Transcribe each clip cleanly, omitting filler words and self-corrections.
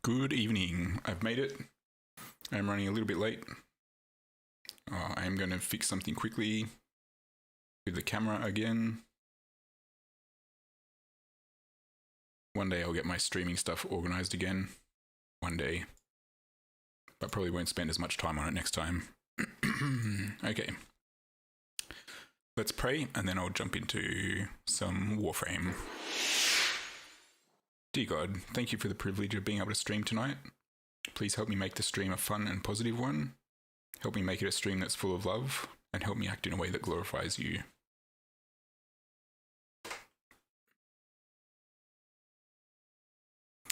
Good evening. I've made it. I'm running a little bit late. I am going to fix something quickly with the camera again. One day I'll get my streaming stuff organized again. One day. But probably won't spend as much time on it next time. Okay. Let's pray and then I'll jump into some Warframe. Dear God, thank you for the privilege of being able to stream tonight. Please help me make the stream a fun and positive one. Help me make it a stream that's full of love, and help me act in a way that glorifies you.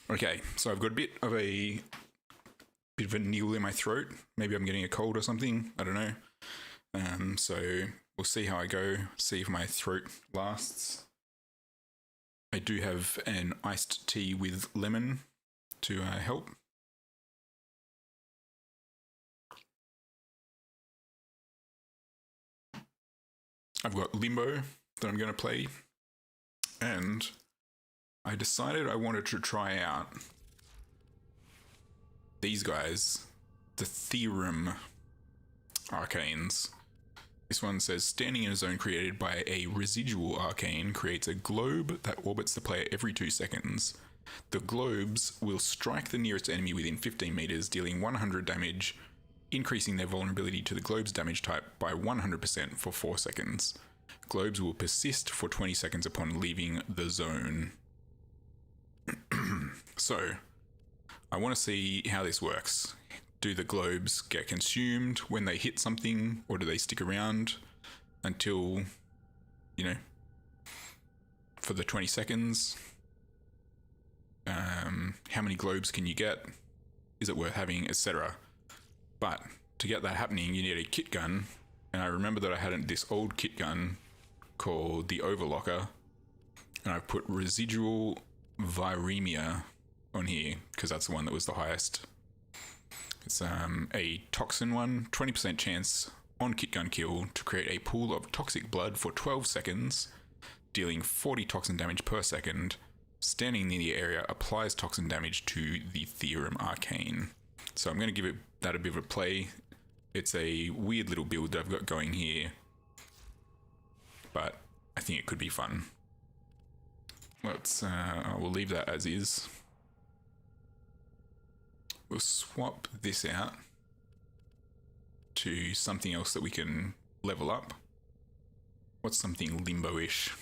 Okay, so I've got a bit of a niggle in my throat. Maybe I'm getting a cold or something. I don't know. So we'll see how I go, see if my throat lasts. I do have an iced tea with lemon to help. I've got Limbo that I'm going to play, and I decided I wanted to try out these guys, the Theorem Arcanes. This one says, standing in a zone created by a residual arcane creates a globe that orbits the player every 2 seconds. The globes will strike the nearest enemy within 15 meters, dealing 100 damage, increasing their vulnerability to the globe's damage type by 100% for 4 seconds. Globes will persist for 20 seconds upon leaving the zone. So, I want to see how this works. Do the globes get consumed when they hit something, or do they stick around until, for the 20 seconds? How many globes can you get? Is it worth having, etc.? But to get that happening, you need a kit gun, and I remember that I had this old kit gun called the Overlocker, and I've put residual viremia on here because that's the one that was the highest. It's a toxin one, 20% chance on kit gun kill to create a pool of toxic blood for 12 seconds, dealing 40 toxin damage per second. Standing near the area applies toxin damage to the Theorem Arcane. So I'm going to give that a bit of a play. It's a weird little build that I've got going here, but I think it could be fun. We'll leave that as is. We'll swap this out to something else that we can level up. What's something Limbo-ish?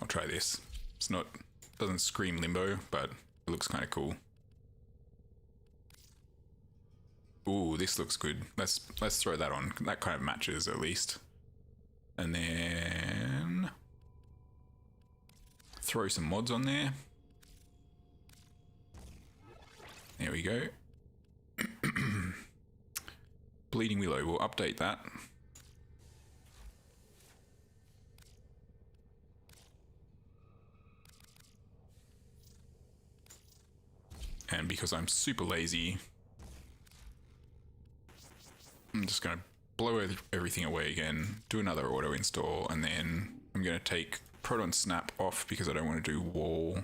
I'll try this. Doesn't scream Limbo, but it looks kind of cool. Ooh, this looks good. Let's throw that on. That kind of matches at least. And then throw some mods on there. There we go. Bleeding Willow, we'll update that. And because I'm super lazy, I'm just going to blow everything away again, do another auto install, and then I'm going to take Proton Snap off because I don't want to do wall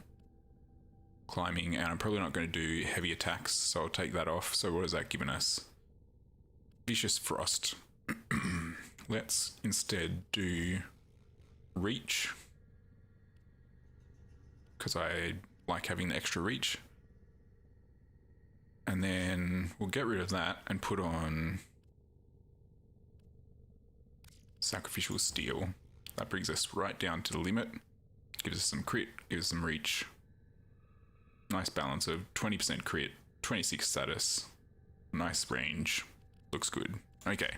climbing, and I'm probably not going to do heavy attacks, so I'll take that off. So what has that given us? Vicious Frost. Let's instead do Reach, because I like having the extra reach. And then we'll get rid of that and put on Sacrificial Steel. That brings us right down to the limit. Gives us some crit, gives us some reach. Nice balance of 20% crit, 26 status. Nice range. Looks good. Okay.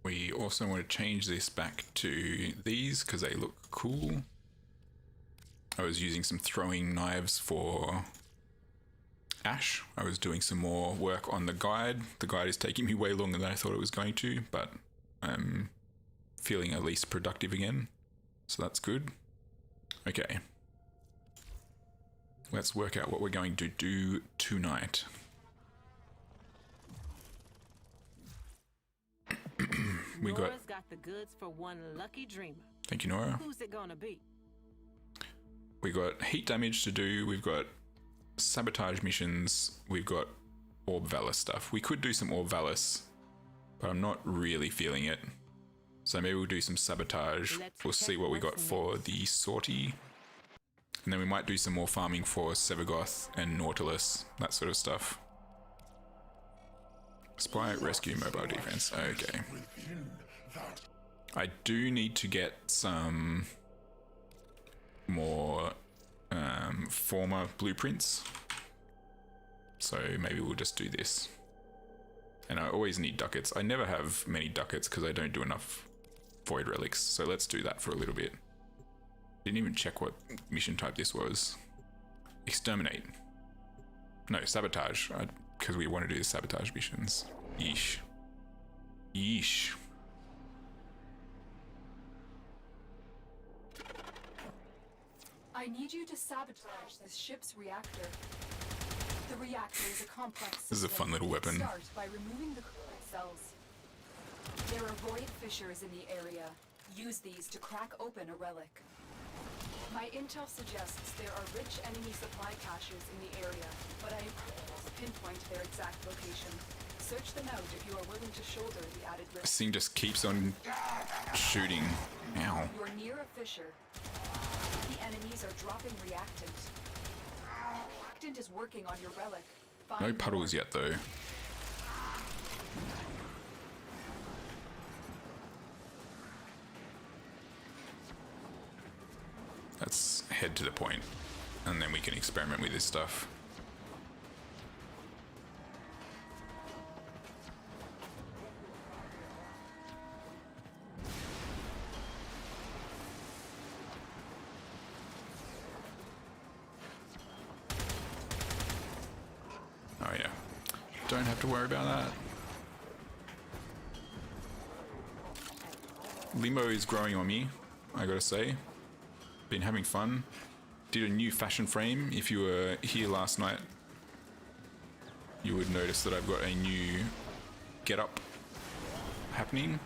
We also want to change this back to these because they look cool. I was using some throwing knives for Ash. I was doing some more work on the guide. The guide is taking me way longer than I thought it was going to, but I'm feeling at least productive again. So that's good. Okay. Let's work out what we're going to do tonight. We Nora's got the goods for one lucky dreamer. Thank you, Nora. Who's it gonna be? We got heat damage to do. We've got sabotage missions. We've got Orb Valor stuff. We could do some Orb Valor, but I'm not really feeling it. So maybe we'll do some sabotage. We'll see what we got for the sortie. And then we might do some more farming for Sevagoth and Nautilus, that sort of stuff. Spy, rescue, mobile defense. Okay. I do need to get some more former blueprints. So maybe we'll just do this. And I always need ducats. I never have many ducats because I don't do enough void relics. So let's do that for a little bit. Didn't even check what mission type this was. Exterminate. No, sabotage. Because we want to do the sabotage missions. Yeesh. Yeesh. I need you to sabotage this ship's reactor. The reactor is a complex system. This is a fun little weapon. Start by removing the coolant cells. There are void fissures in the area. Use these to crack open a relic. My intel suggests there are rich enemy supply caches in the area, but I can't pinpoint their exact location. Search them out if you are willing to shoulder the added risk. This thing just keeps on shooting. Ow. You're near a fissure. The enemies are dropping reactant. Reactant is working on your relic. No puddles yet though. Let's head to the point, and then we can experiment with this stuff. Oh yeah, don't have to worry about that. Limbo is growing on me, I gotta say. Been having fun. Did a new fashion frame. If you were here last night, you would notice that I've got a new get-up happening.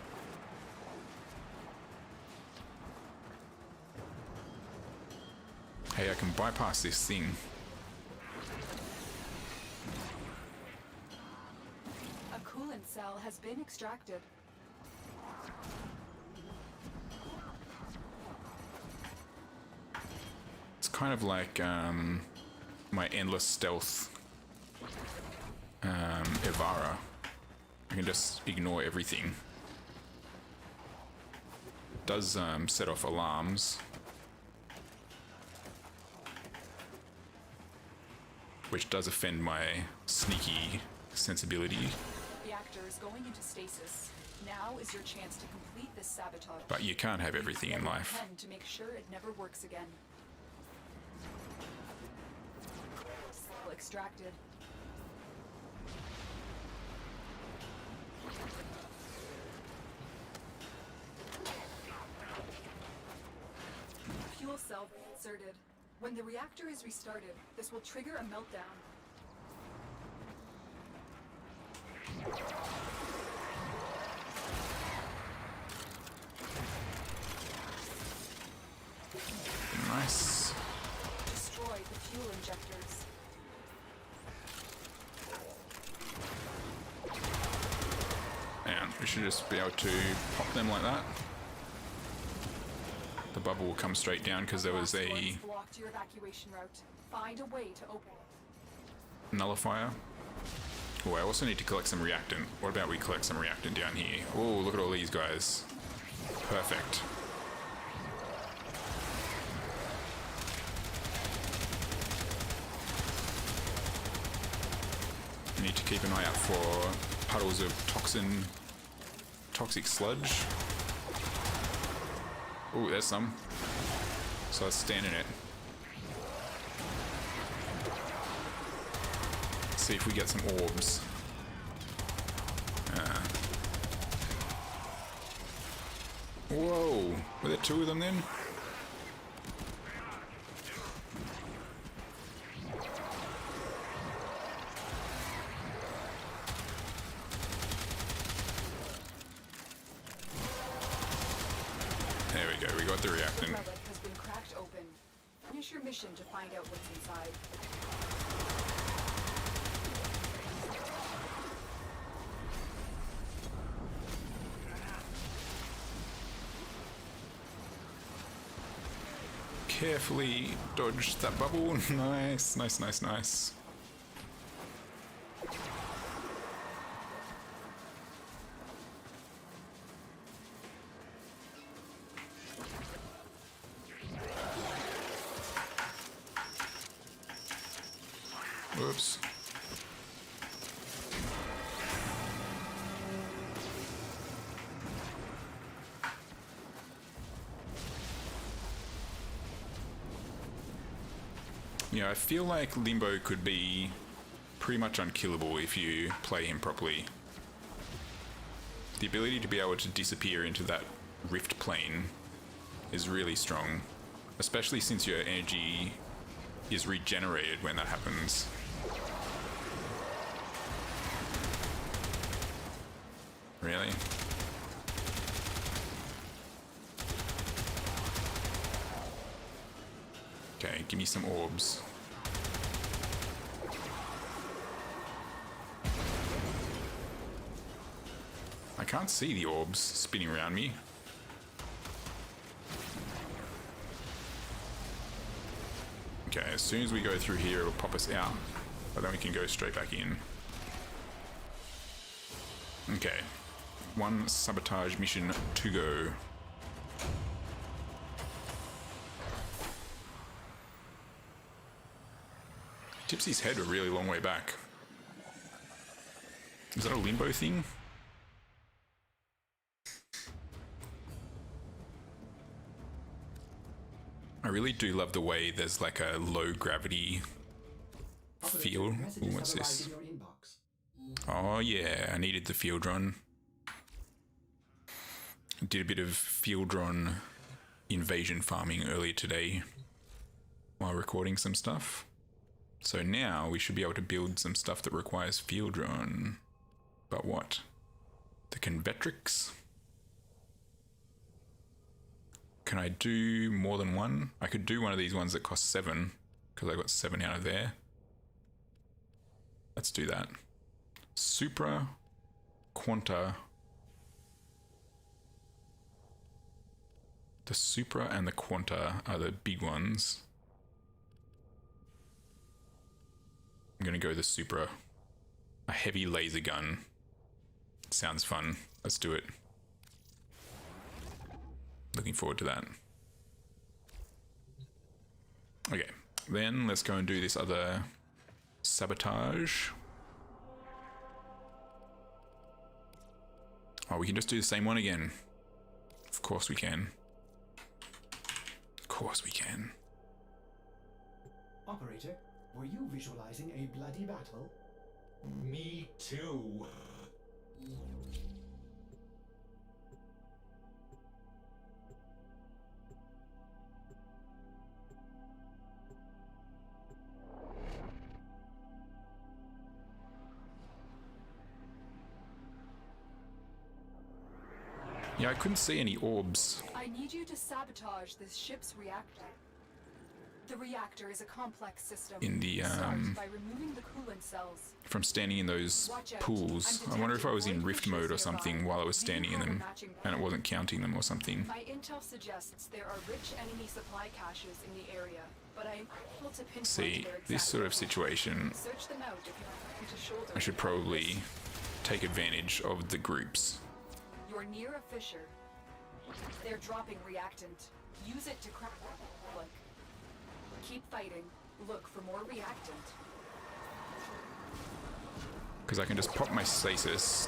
Hey, I can bypass this thing. A coolant cell has been extracted. Kind of like my endless stealth Evara. I can just ignore everything. It does set off alarms, which does offend my sneaky sensibility. Reactor is going into stasis. Now is your chance to complete this sabotage. But you can't have everything in life. To make sure it never works again. Extracted. Fuel cell inserted. When the reactor is restarted, this will trigger a meltdown. Nice. Destroy the fuel injectors. And we should just be able to pop them like that. The bubble will come straight down because there was a blocked your evacuation route. Find a way to open it. nullifier. Oh, I also need to collect some reactant. What about we collect some reactant down here? Oh, look at all these guys. Perfect. I need to keep an eye out for puddles of toxic sludge. Oh, there's some. So let's stand in it. See if we get some orbs. Whoa! Were there two of them then? the reactant. relic has been cracked open. Finish your mission to find out what's inside. Carefully dodge that bubble. Nice, nice, nice, nice. Whoops. Yeah, I feel like Limbo could be pretty much unkillable if you play him properly. The ability to be able to disappear into that rift plane is really strong, especially since your energy is regenerated when that happens. Really? Okay, give me some orbs. I can't see the orbs spinning around me. Okay, as soon as we go through here, it'll pop us out, but then we can go straight back in. Okay, one sabotage mission to go. Tipsy's head a really long way back. Is that a Limbo thing? I really do love the way there's like a low gravity feel. Ooh, what's this? Oh yeah, I needed the field run. Did a bit of field run invasion farming earlier today while recording some stuff. So now we should be able to build some stuff that requires field run. But what? The Convetrix? Can I do more than one? I could do one of these ones that cost 7, because I got 7 out of there. Let's do that. Supra, Quanta. The Supra and the Quanta are the big ones. I'm gonna go the Supra. A heavy laser gun. Sounds fun. Let's do it. Looking forward to that. Okay, then let's go and do this other sabotage. Oh, we can just do the same one again. Of course we can. Of course we can. Operator, were you visualizing a bloody battle? Me too. Yeah, I couldn't see any orbs. I need you to sabotage this ship's reactor. The reactor is a complex system. In the, Start by removing the coolant cells. From standing in those pools. I wonder if I was in rift mode or something while I was standing in them and it wasn't counting them or something. My intel suggests there are rich enemy supply caches in the area, but I'm able to pinpoint See, their exact this sort of location. situation, Search them out if you're looking to shoulder I should probably take advantage of the groups. You're near a fissure. They're dropping reactant. Use it to crack the relic. Keep fighting. Look for more reactant. Because I can just pop my stasis.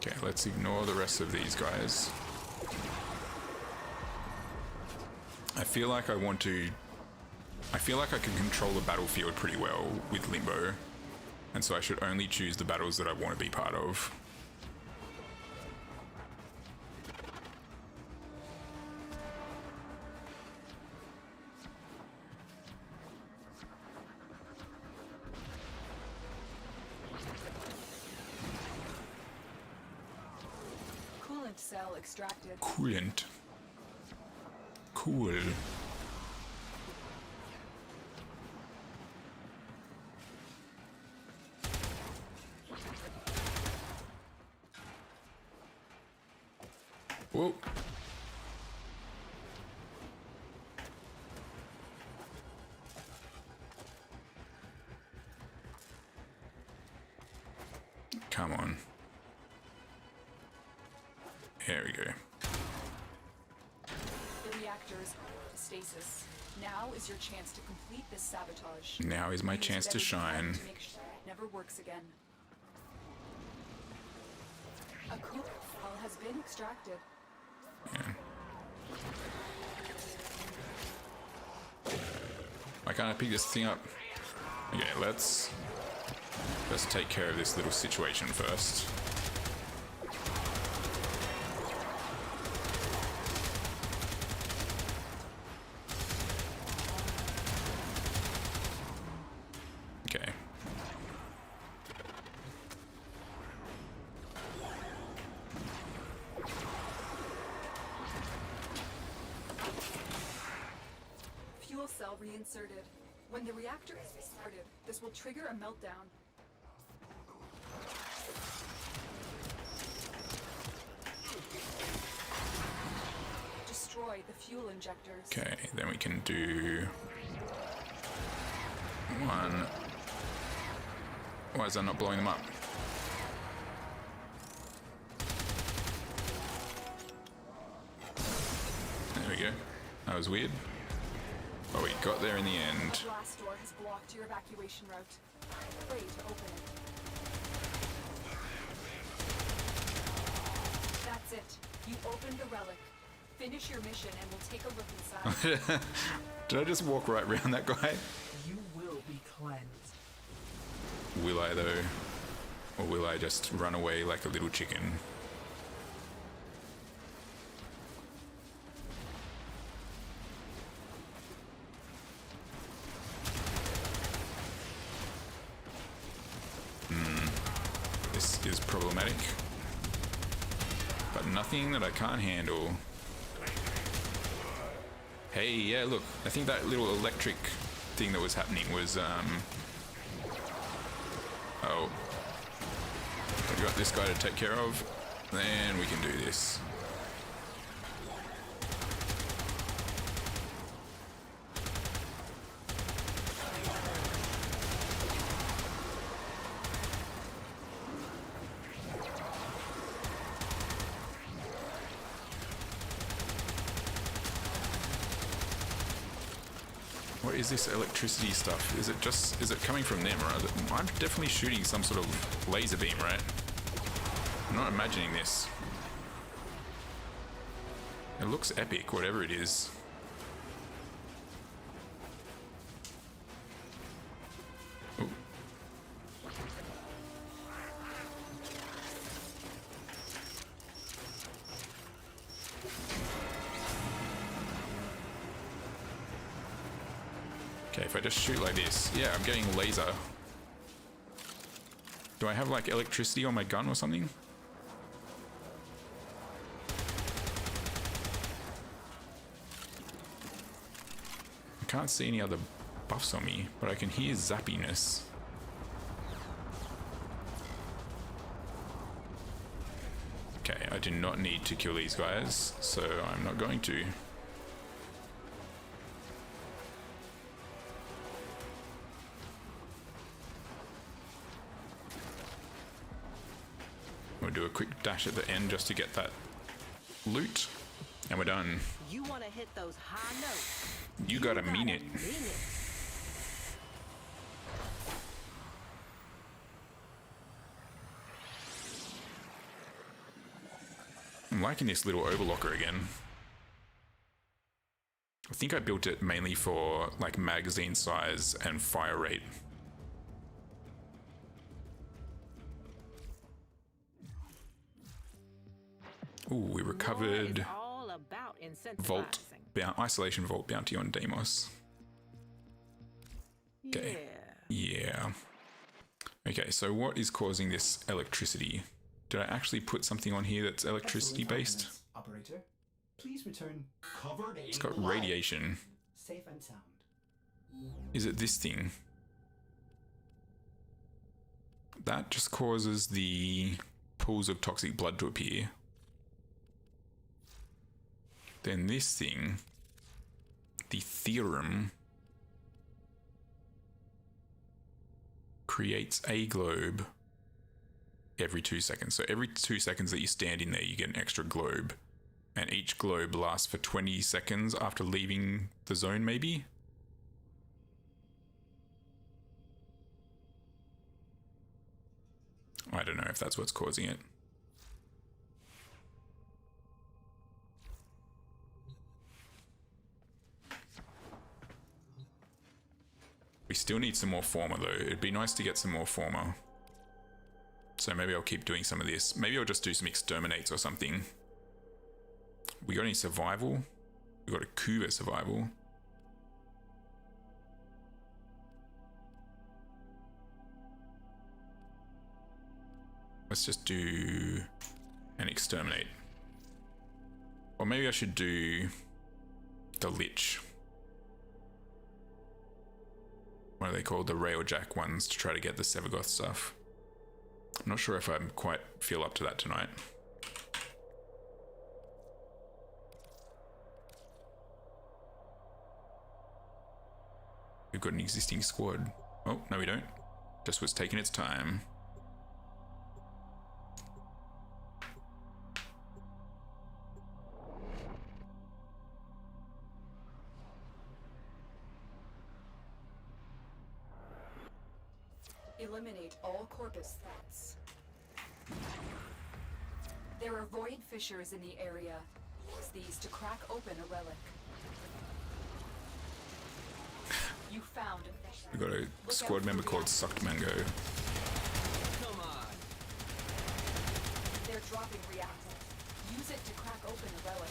Okay, let's ignore the rest of these guys. I feel like I want to I feel like I can control the battlefield pretty well with Limbo, and so I should only choose the battles that I want to be part of. Coolant cell extracted. Coolant. Cool. Whoa. Come on. There we go. The reactors to stasis. Now is your chance to complete this sabotage. Now is my Use chance to every shine. to make sure it never works again. A coolant cell has been extracted. Yeah. Why can't I pick this thing up? Okay, let's take care of this little situation first. Okay. Fuel cell reinserted. When the reactor is restarted, this will trigger a meltdown. Destroy the fuel injectors. Okay, then we can do one. Why is that not blowing them up? There we go. That was weird. But we got there in the end. Blast door has blocked your evacuation route. Pray to open it. That's it. You opened the relic. Finish your mission and we'll take a look inside. Did I just walk right around that guy? You will be cleansed. Will I though? Or will I just run away like a little chicken? This is problematic. But nothing that I can't handle. Hey, yeah, look, I think that little electric thing that was happening was, oh. We got this guy to take care of. Then we can do this. What is this electricity stuff? Is it coming from them, or I'm definitely shooting some sort of laser beam, right? I'm not imagining this. It looks epic, whatever it is. Ooh. Okay, if I just shoot like this, yeah, I'm getting laser. Do I have like electricity on my gun or something? I can't see any other buffs on me, but I can hear zappiness. Okay, I do not need to kill these guys, so I'm not going to. We'll do a quick dash at the end just to get that loot, and we're done. You want to hit those high notes. You gotta mean it. Mean it. I'm liking this little overlocker again. I think I built it mainly for like magazine size and fire rate. Ooh, we recovered All about vault, isolation vault bounty on Deimos. Okay. Yeah. Okay, so what is causing this electricity? Did I actually put something on here that's electricity based? Operator, please return Covered in It's got blood. radiation. safe and sound. Is it this thing? That just causes the pools of toxic blood to appear. Then this thing, the theorem, creates a globe every 2 seconds. So every 2 seconds that you stand in there, you get an extra globe. And each globe lasts for 20 seconds after leaving the zone, maybe? I don't know if that's what's causing it. We still need some more former though. It'd be nice to get some more former. So maybe I'll keep doing some of this. Maybe I'll just do some exterminates or something. We got any survival? We got a Kuva survival. Let's just do an exterminate. Or maybe I should do the Lich. What are they called? The Railjack ones, to try to get the Sevagoth stuff. I'm not sure if I quite feel up to that tonight. We've got an existing squad. Oh, no we don't. Just was taking its time. Eliminate all corpus threats. There are void fissures in the area. Use these to crack open a relic. You found a fissure. We've got a squad member called Sucked Mango. They're dropping reactors. Use it to crack open a relic.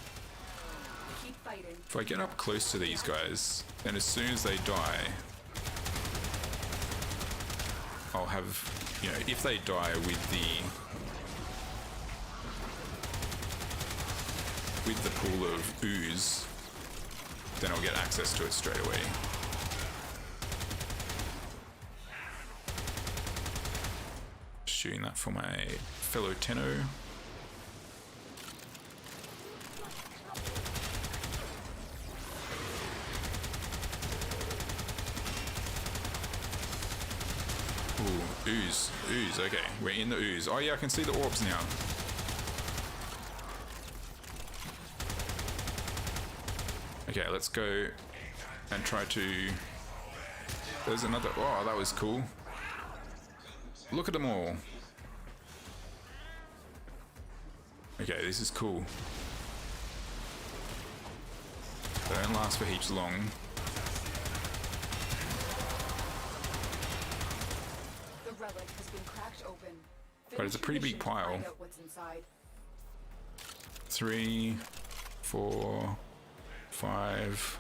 Keep fighting. If I get up close to these guys, then as soon as they die, I'll have, you know, if they die with the pool of ooze, then I'll get access to it straight away. Shooting that for my fellow Tenno. Ooh, ooze, okay, we're in the ooze. Oh yeah, I can see the orbs now. Okay, let's go and try to... There's another... Oh, that was cool. Look at them all. Okay, this is cool. They don't last for heaps long. The relic has been cracked open. But it's a pretty big pile. Find out what's inside. 3, 4, 5.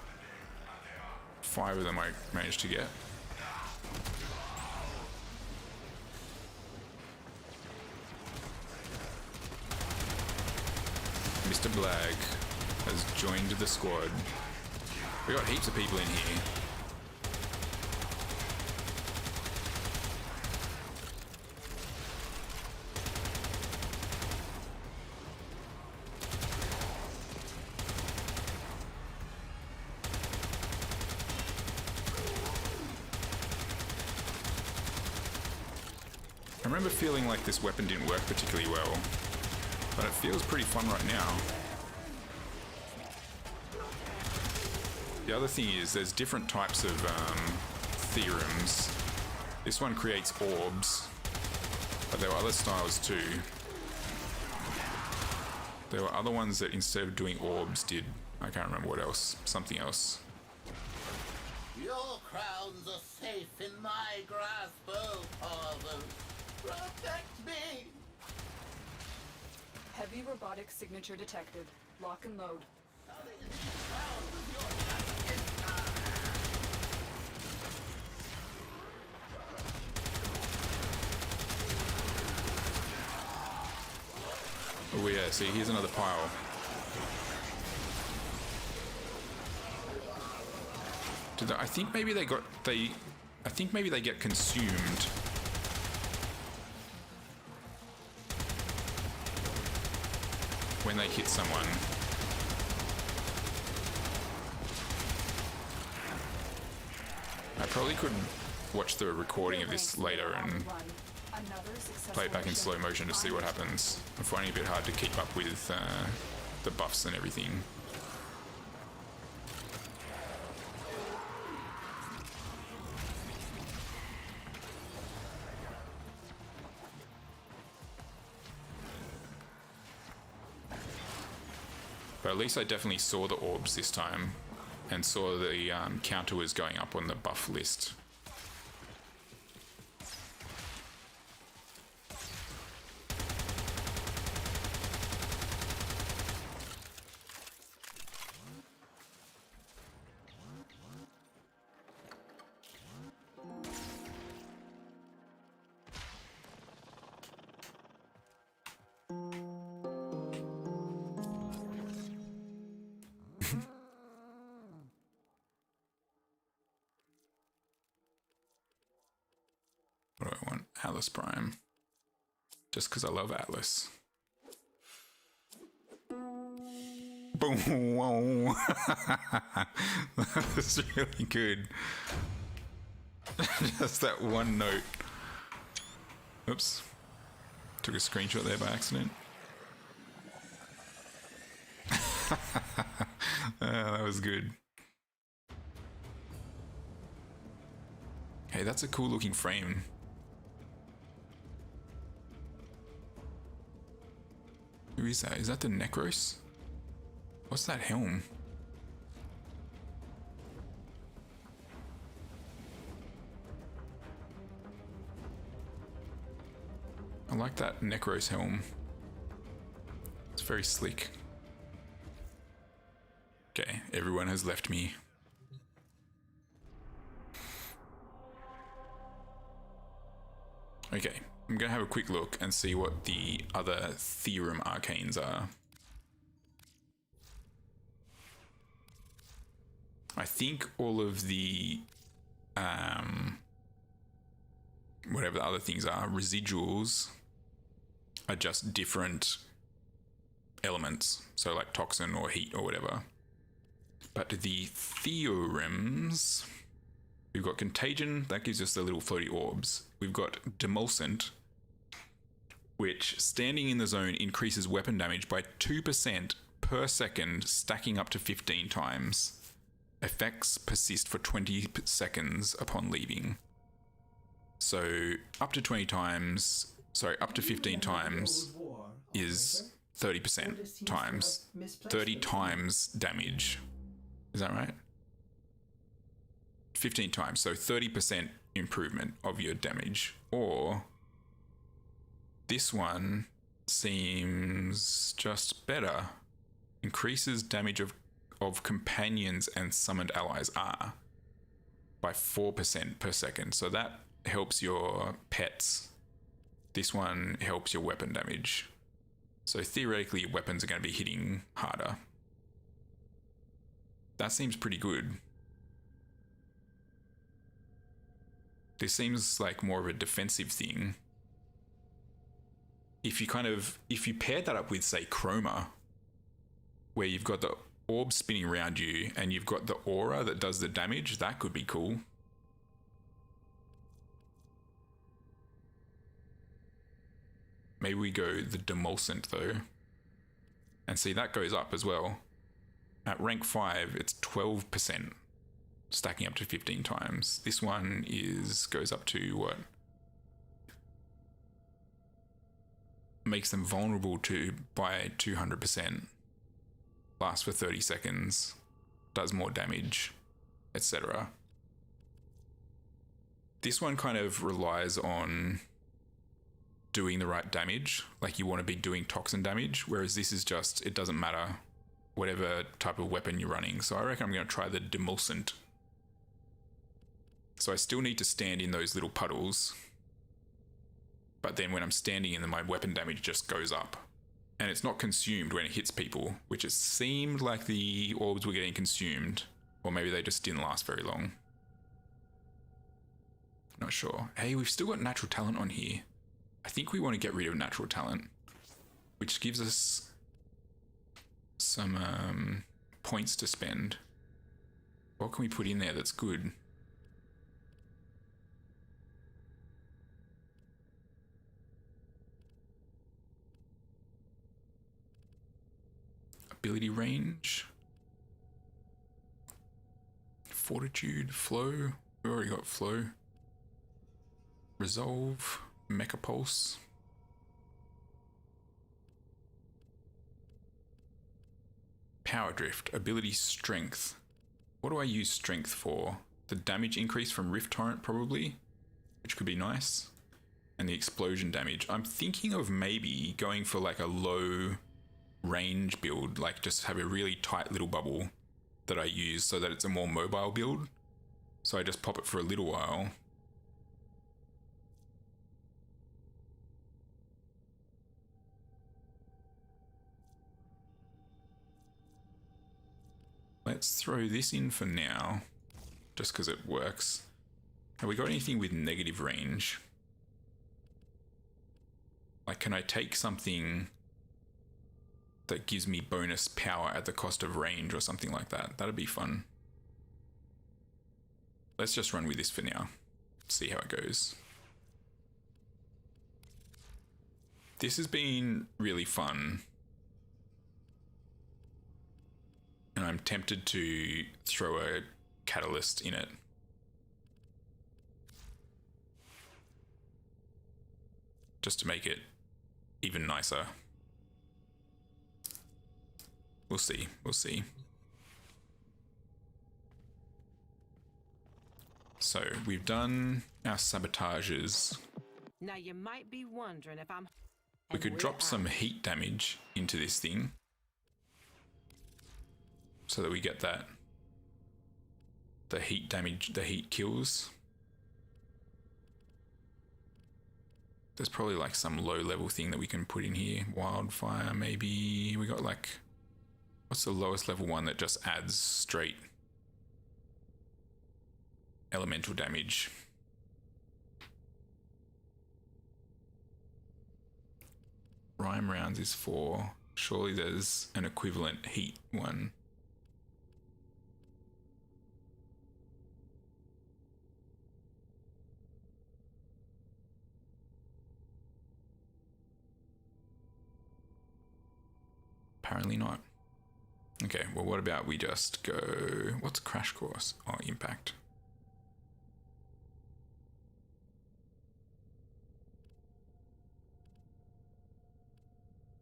5 of them I managed to get. Mr. Blag has joined the squad. We got heaps of people in here. I remember feeling like this weapon didn't work particularly well, but it feels pretty fun right now. The other thing is there's different types of theorems. This one creates orbs, but there were other styles too. There were other ones that instead of doing orbs did I can't remember what else. Something else. Your crowns are safe in my grasp, oh father. Protect me! Heavy robotic signature detected. Lock and load. Oh yeah, see, here's another pile. I think maybe they got I think maybe they get consumed. When they hit someone. I probably could watch the recording of this later and play it back in slow motion to see what happens. I'm finding it a bit hard to keep up with the buffs and everything. But at least I definitely saw the orbs this time and saw the counter was going up on the buff list. What do I want? Atlas Prime. Just because I love Atlas. Boom! Whoa! That's really good. Just that one note. Oops. Took a screenshot there by accident. That was good. Hey, that's a cool looking frame. Who is that? Is that the Necros? What's that helm? I like that Necros helm. It's very slick. Okay, everyone has left me. Okay, I'm gonna have a quick look and see what the other theorem arcanes are. I think all of the whatever the other things are, residuals are just different elements, so like toxin or heat or whatever. But the theorems, we've got contagion, that gives us the little floaty orbs. We've got demulcent, which standing in the zone increases weapon damage by 2% per second, stacking up to 15 times. Effects persist for 20 seconds upon leaving. So up to 20 times, sorry, up to 15 times is 30% times 30 times damage. Is that right? 15 times, so 30% improvement of your damage. Or this one seems just better. Increases damage of companions and summoned allies are by 4% per second. So that helps your pets. This one helps your weapon damage. So theoretically, your weapons are going to be hitting harder. That seems pretty good. This seems like more of a defensive thing. If you pair that up with, say, Chroma, where you've got the orb spinning around you and you've got the aura that does the damage, that could be cool. Maybe we go the demulcent though. And see, that goes up as well. At rank 5, it's 12%, stacking up to 15 times. This one goes up to what? Makes them vulnerable by 200%. lasts for 30 seconds, does more damage, etc. This one kind of relies on doing the right damage, like you want to be doing toxin damage, whereas this is just, it doesn't matter whatever type of weapon you're running. So I reckon I'm going to try the demulcent. So I still need to stand in those little puddles, but then when I'm standing in them, my weapon damage just goes up. And it's not consumed when it hits people, which it seemed like the orbs were getting consumed, or maybe they just didn't last very long. Not sure. Hey, we've still got natural talent on here. I think we want to get rid of natural talent, which gives us some points to spend. What can we put in there that's good? Ability range, fortitude, flow. We already got flow. Resolve, mecha pulse. Power drift, ability strength. What do I use strength for? The damage increase from rift torrent probably, which could be nice. And the explosion damage. I'm thinking of maybe going for like a low range build, like just have a really tight little bubble that I use so that it's a more mobile build. So I just pop it for a little while. Let's throw this in for now, just because it works. Have we got anything with negative range? Like, can I take something that gives me bonus power at the cost of range or something like that? That'd be fun. Let's just run with this for now. See how it goes. This has been really fun. And I'm tempted to throw a catalyst in it. Just to make it even nicer. We'll see, we'll see. So we've done our sabotages. Now you might be wondering if I'm... We could drop some heat damage into this thing, so that we get that, the heat damage, the heat kills. There's probably like some low level thing that we can put in here. Wildfire, maybe. We got like, what's the lowest level one that just adds straight elemental damage? Rhyme rounds is 4. Surely there's an equivalent heat one. Apparently not. Okay, well, what about we just go... What's crash course? Oh, impact.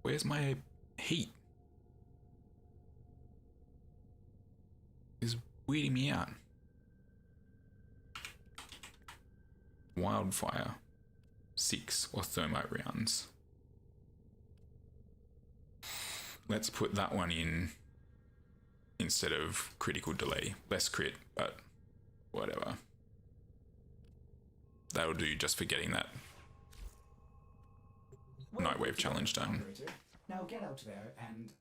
Where's my heat? It's weirding me out. Wildfire. 6 or thermite rounds. Let's put that one in instead of critical delay. Less crit, but whatever. That'll do just for getting that Nightwave challenge done. Operator, now get out there and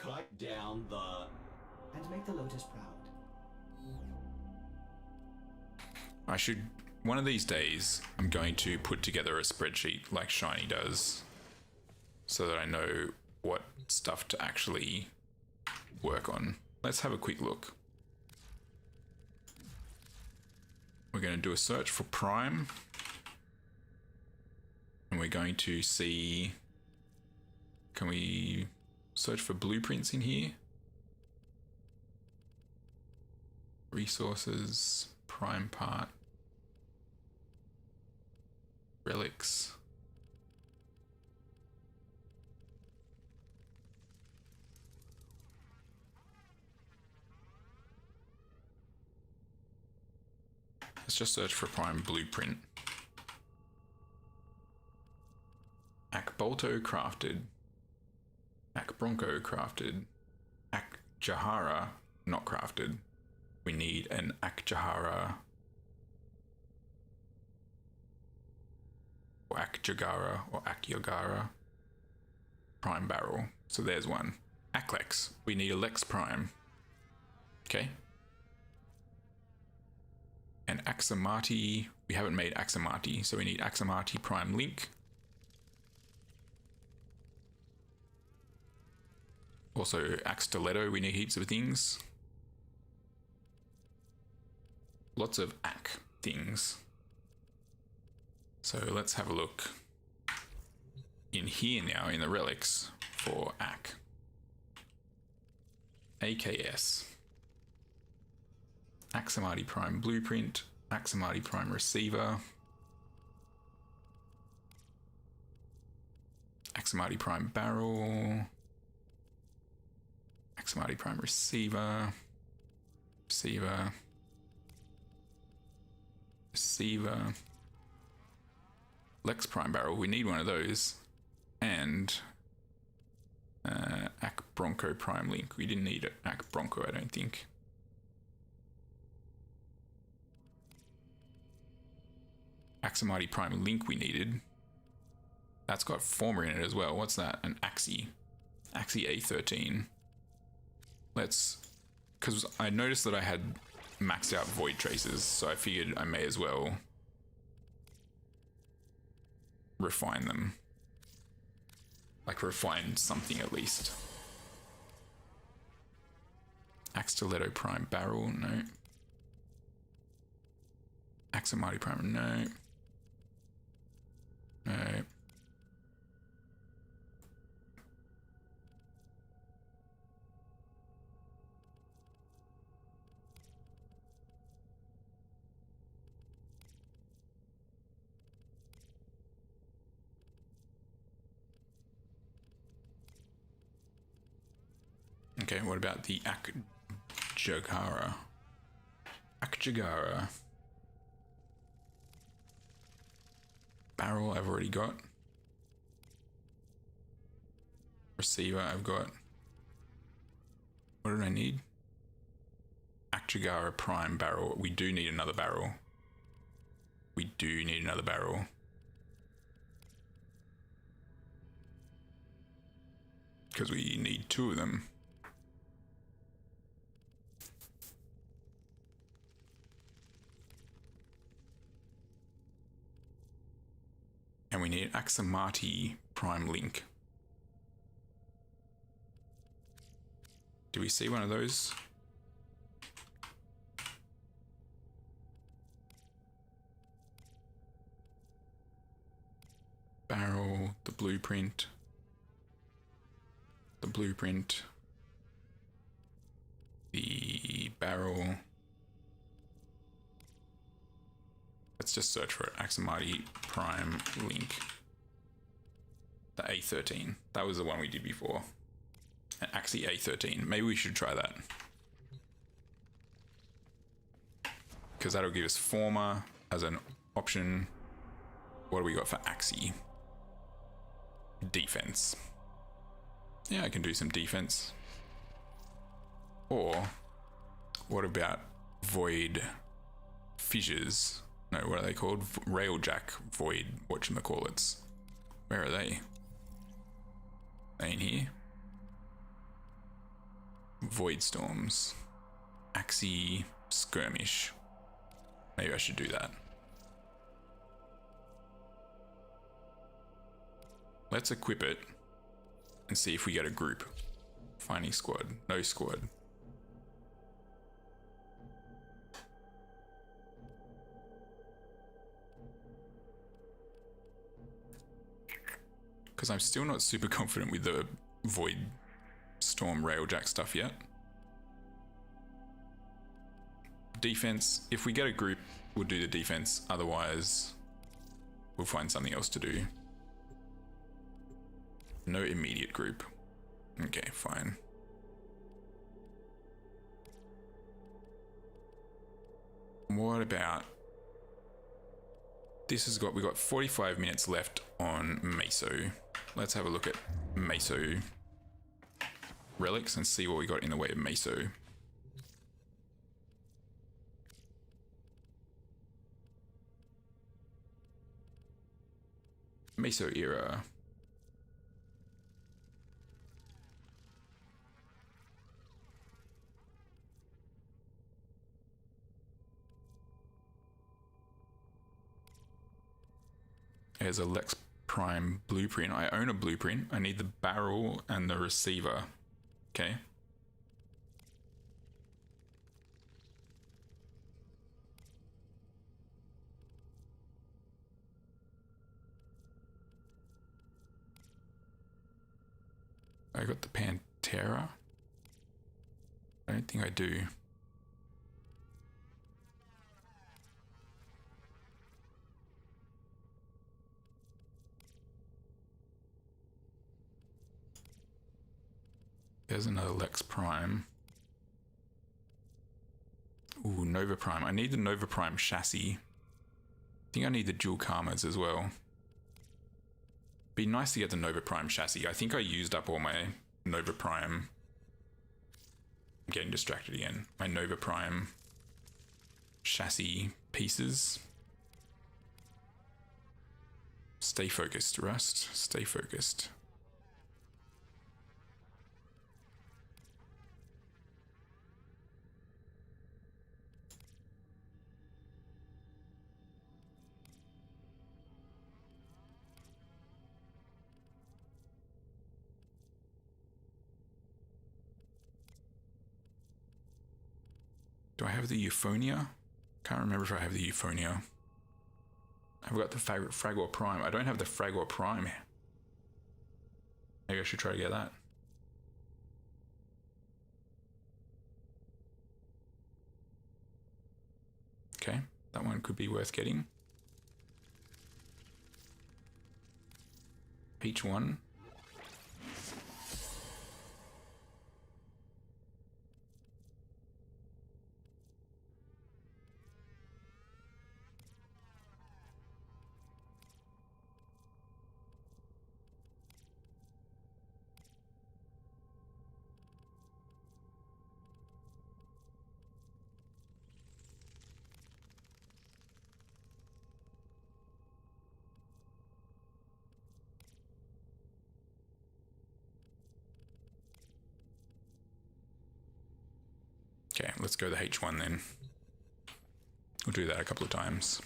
Cut down the... make the Lotus proud. I should, one of these days, I'm going to put together a spreadsheet like Shiny does so that I know what stuff to actually work on. Let's have a quick look. We're going to do a search for Prime. And we're going to see, can we search for blueprints in here? Resources, Prime part, relics. Let's just search for prime blueprint. Ak Bolto crafted. Ak Bronco crafted. Ak Jahara not crafted. We need an Ak Jahara or Ak Jagara or Ak Yagara prime barrel. So there's one. Aklex. We need a Lex prime. Okay. And Axamati. We haven't made Axamati, so we need Axamati prime link. Also, Axe Stiletto, we need heaps of things. Lots of Ak things. So let's have a look in here now in the relics for Ak. AKS. Axamati Prime Blueprint. Axamati Prime Receiver. Axamati Prime Barrel. Axamati Prime Receiver. Receiver. Receiver. Lex Prime Barrel. We need one of those. And Ak Bronco Prime Link. We didn't need Ak Bronco, I don't think. Axamati Prime Link we needed. That's got Former in it as well. What's that? An Axie. Axie A13. Let's... Because I noticed that I had maxed out Void Traces, so I figured I may as well refine them. Like, refine something at least. Axe Stiletto Prime Barrel, no. Axamati Prime, no. No. Okay, what about the Ak Jagara? Ak Jagara. Barrel I've already got. Receiver I've got. What did I need? Ak Jagara Prime Barrel. We do need another barrel. We do need another barrel. Because we need two of them. And we need Axamati Prime Link. Do we see one of those? Barrel, the blueprint. The blueprint. The barrel. Let's just search for it. Axamati Prime Link. The A13. That was the one we did before. Axie A13. Maybe we should try that. Because that'll give us Former as an option. What do we got for Axie? Defense. Yeah, I can do some defense. Or, what about Void Fissures? No, what are they called? Railjack Void, whatchamacallits. Where are they? They in here? Void Storms. Axie Skirmish. Maybe I should do that. Let's equip it and see if we get a group. Finding squad. No squad. Because I'm still not super confident with the Void Storm Railjack stuff yet. Defense, if we get a group, we'll do the defense. Otherwise, we'll find something else to do. No immediate group. Okay, fine. What about this has got, we got 45 minutes left on Meso. Let's have a look at Meso relics and see what we got in the way of Meso. Meso era. There's a Lex Prime blueprint. I own a blueprint. I need the barrel and the receiver. Okay. I got the Pantera. I don't think I do. There's another Lex Prime. Ooh, Nova Prime. I need the Nova Prime chassis. I think I need the dual Karmas as well. Be nice to get the Nova Prime chassis. I think I used up all my Nova Prime. I'm getting distracted again. My Nova Prime chassis pieces. Stay focused, Rust. Stay focused. Do I have the Euphonia? Can't remember if I have the Euphonia. I've got the Fragor Prime. I don't have the Fragor Prime. Maybe I should try to get that. Okay, that one could be worth getting. H1. Okay, let's go the H1 then. We'll do that a couple of times.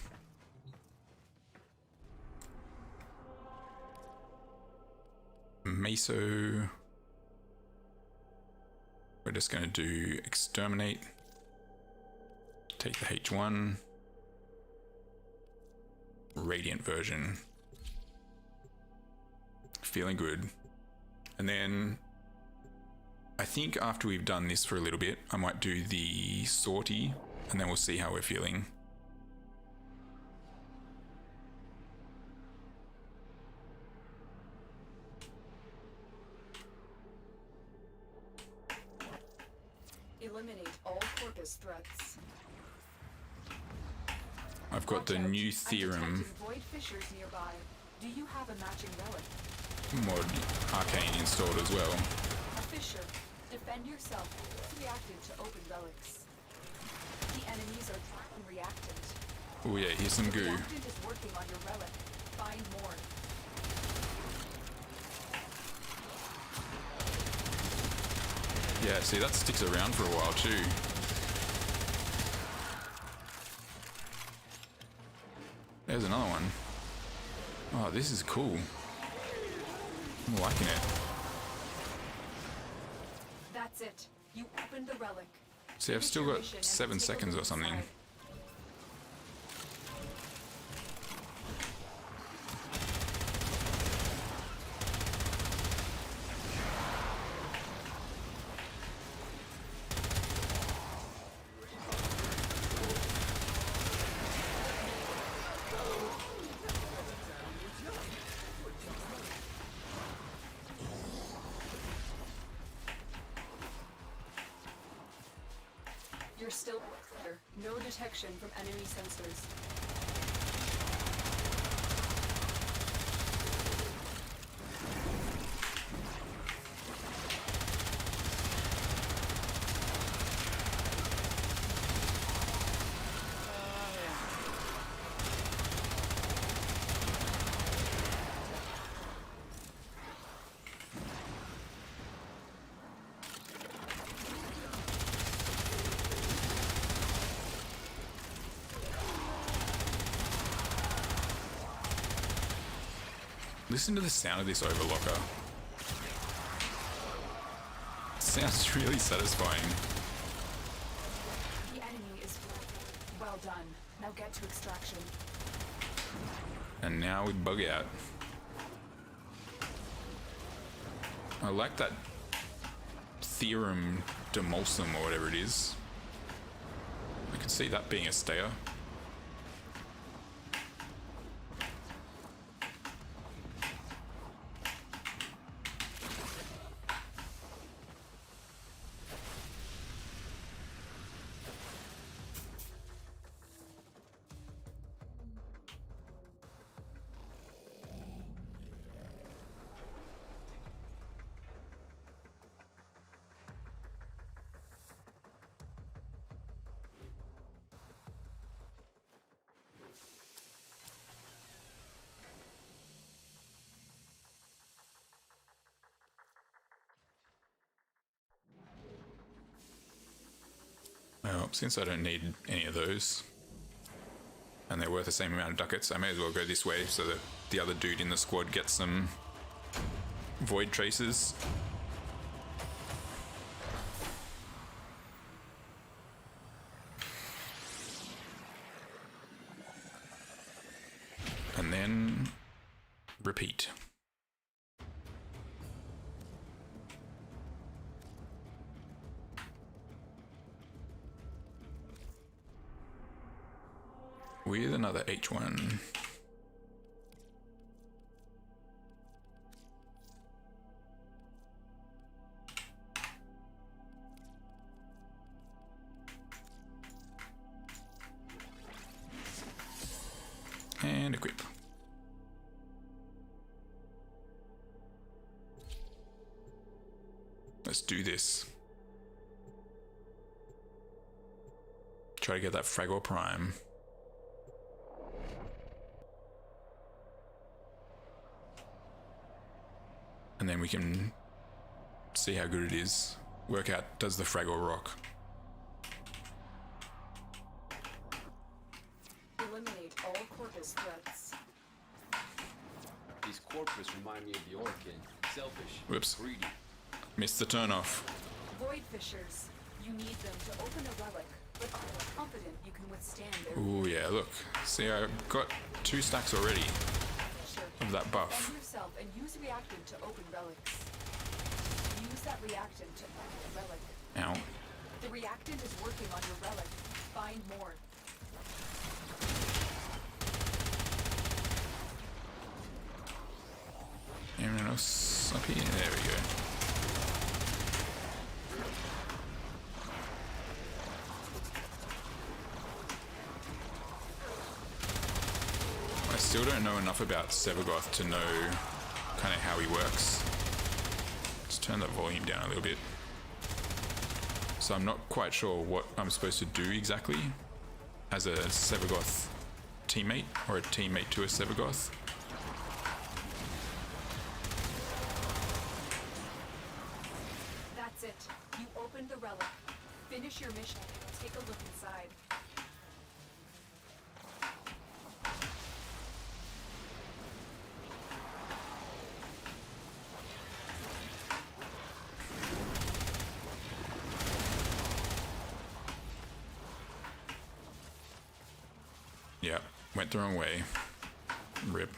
Meso. We're just going to do exterminate. Take the H1. Radiant version. Feeling good. And then I think after we've done this for a little bit, I might do the sortie, and then we'll see how we're feeling. Eliminate all Corpus threats. I've got the new theorem Void fissures nearby. Do you have a matching relic? mod arcane installed as well. A fissure. Defend yourself. It's reactive to open relics. The enemies are trapped and reactant. Oh yeah, here's some goo. Reactant is working on your relic. Find more. Yeah, see, that sticks around for a while too. There's another one. Oh, this is cool. I'm liking it. That's it. You opened the relic. See, I've still got 7 seconds or something. You're still clear. No detection from enemy sensors. Listen to the sound of this overlocker. It sounds really satisfying. The enemy is well done. Now get to extraction. And now we bug out. I like that theorem demulsum or whatever it is. I can see that being a stayer. Well, since I don't need any of those, and they're worth the same amount of ducats, I may as well go this way so that the other dude in the squad gets some void traces. And then repeat. With another H1. And equip. Let's do this. Try to get that Fragor Prime. And then we can see how good it is. Work out, does the Fragor rock? Eliminate all corpus threats. These corpus remind me of the Orkin. Selfish. Whoops. Greedy. Missed the turn off. Void fissures. You need them to open a relic, but are you confident you can withstand their Ooh, yeah, look. See, I got 2 stacks already fissure? of that buff. Defend yourself and use reactant to open relics. Use that reactant to open a relic. Ow. The reactant is working on your relic. Find more. Anyone else up here? There we go. I still don't know enough about Sevagoth to know kind of how he works. Let's turn that volume down a little bit. So I'm not quite sure what I'm supposed to do exactly as a Sevagoth teammate or a teammate to a Sevagoth. That's it. You opened the relic. Finish your mission and take a look inside. Yeah, went the wrong way. Rip.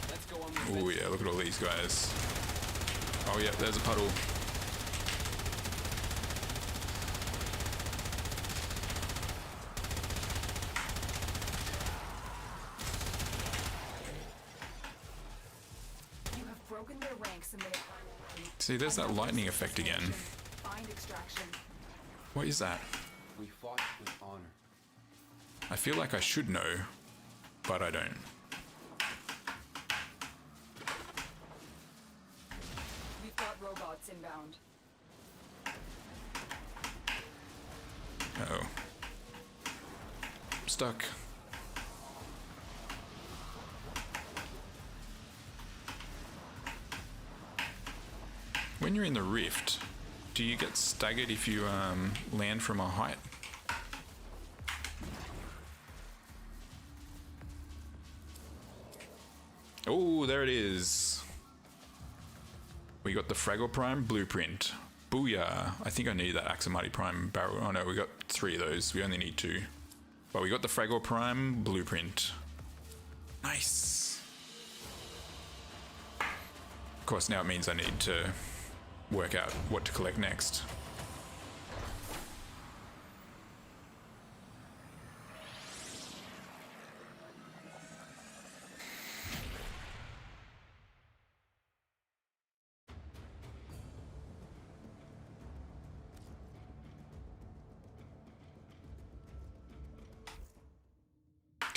Let's go on the Oh yeah, look at all these guys. Oh yeah, there's a puddle. You have broken their ranks and they have... See, there's that lightning effect again. Find extraction. What is that? We fought with honor. I feel like I should know, but I don't. We've got robots inbound. Uh-oh. Stuck. When you're in the rift, do you get staggered if you land from a height? Oh, there it is. We got the Fraggle Prime blueprint. Booyah. I think I need that Axamati Prime barrel. Oh no, we got 3 of those. We only need 2. But we got the Fraggle Prime blueprint. Nice. Of course, now it means I need to work out what to collect next.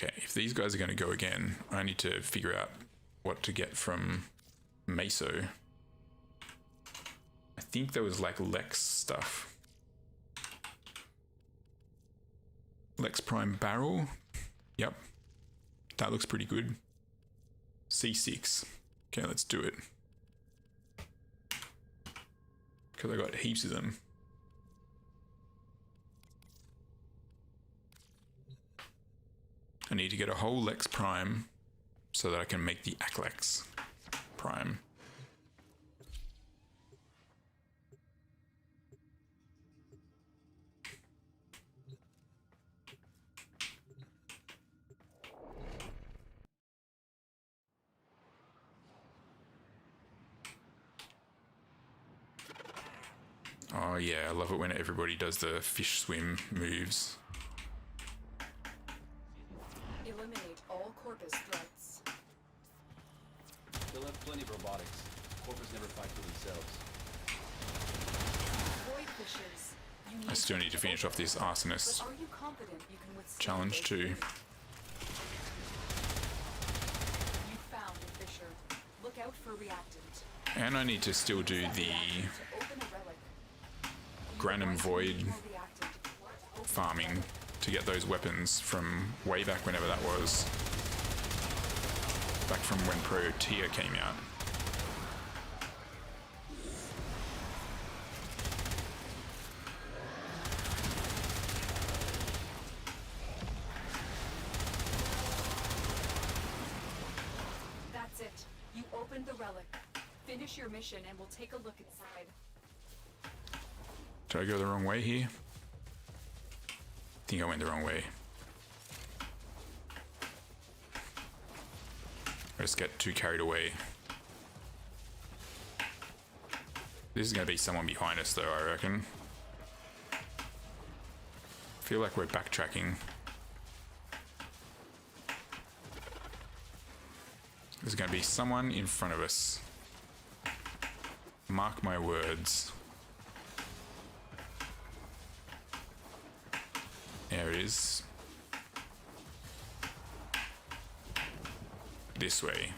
Okay, if these guys are going to go again, I need to figure out what to get from Meso. I think there was like Lex stuff. Lex Prime Barrel. Yep. That looks pretty good. C6. Okay, let's do it. Because I got heaps of them. I need to get a whole Lex Prime so that I can make the Aklex Prime. Oh yeah, I love it when everybody does the fish swim moves. Eliminate all Corpus threats. They'll have plenty of robotics. Corpus never fight for themselves. Void fissures. You I still need to finish off this arsonist But are you confident you can withstand challenge this? too. You found a fissure. Look out for reactant. And I need to still do the To open a relic. Granum Void More reactant. Open farming to get those weapons from way back whenever that was. Back from when Protea came out. That's it. You opened the relic. Finish your mission and we'll take a look inside. Did I go the wrong way here? I think I went the wrong way. I just get too carried away. This is going to be someone behind us though, I reckon. I feel like we're backtracking. There's going to be someone in front of us. Mark my words. There it is. This way.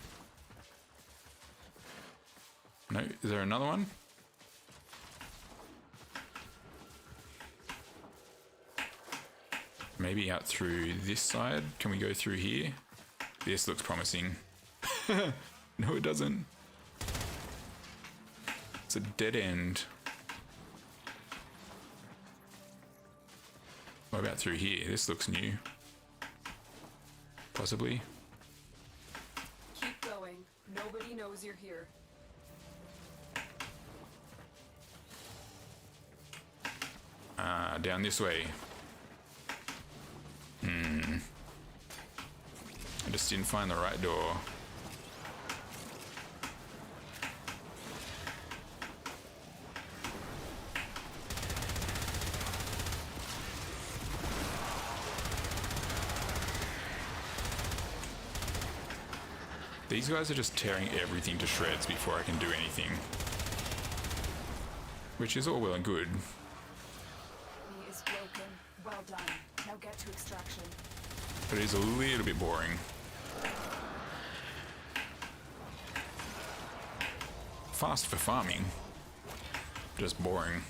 No, is there another one? Maybe out through this side. Can we go through here? This looks promising. No, it doesn't. It's a dead end. What about through here? This looks new. Possibly. Keep going. Nobody knows you're here. Down this way. I just didn't find the right door. These guys are just tearing everything to shreds before I can do anything. Which is all well and good. He is broken. Well done. Now get to extraction. But it is a little bit boring. Fast for farming. Just boring.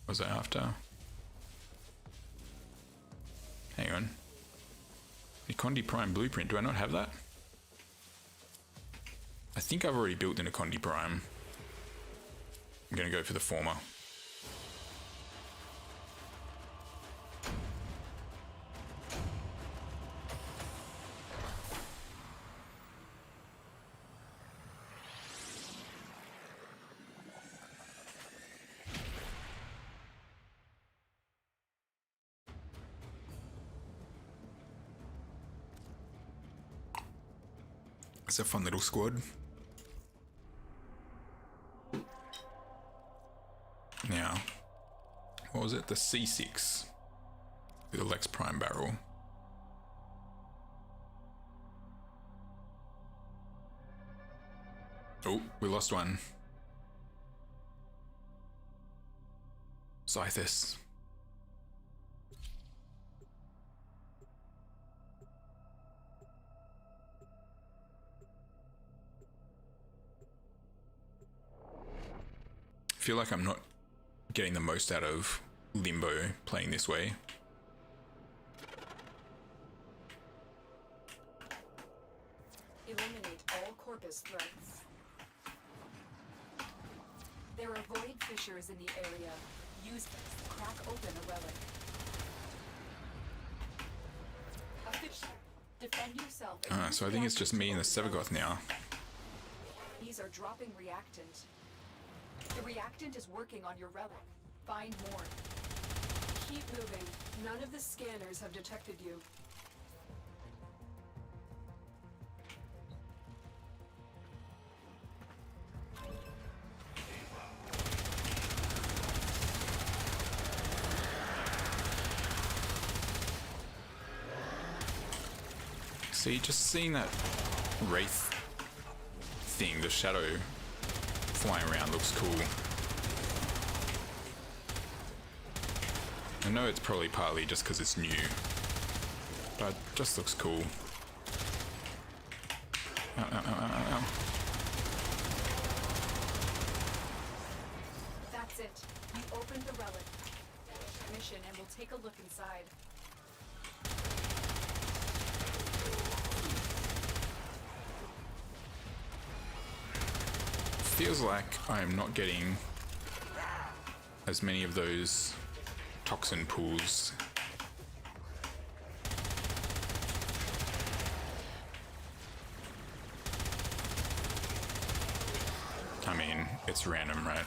Was I after? Condi Prime blueprint. Do I not have that? I think I've already built in a Condi Prime. I'm going to go for the former. It's a fun little squad. Now, what was it? The C6 with a Lex Prime barrel. Oh, we lost one. Scythus. I feel like I'm not getting the most out of Limbo playing this way. Eliminate all corpus threats. There are void fissures in the area. Use them to crack open a relic. A fissure. Defend yourself. So I think it's just me and the Sevagoth now. These are dropping reactant. The reactant is working on your relic. Find more. Keep moving. None of the scanners have detected you. See, just seeing that wraith thing, the shadow flying around, looks cool. I know it's probably partly just because it's new, but it just looks cool. Ow, ow, ow, ow, ow. That's it. You opened the relic. Mission, and we'll take a look inside. Feels like I'm not getting as many of those toxin pools. I mean, it's random, right?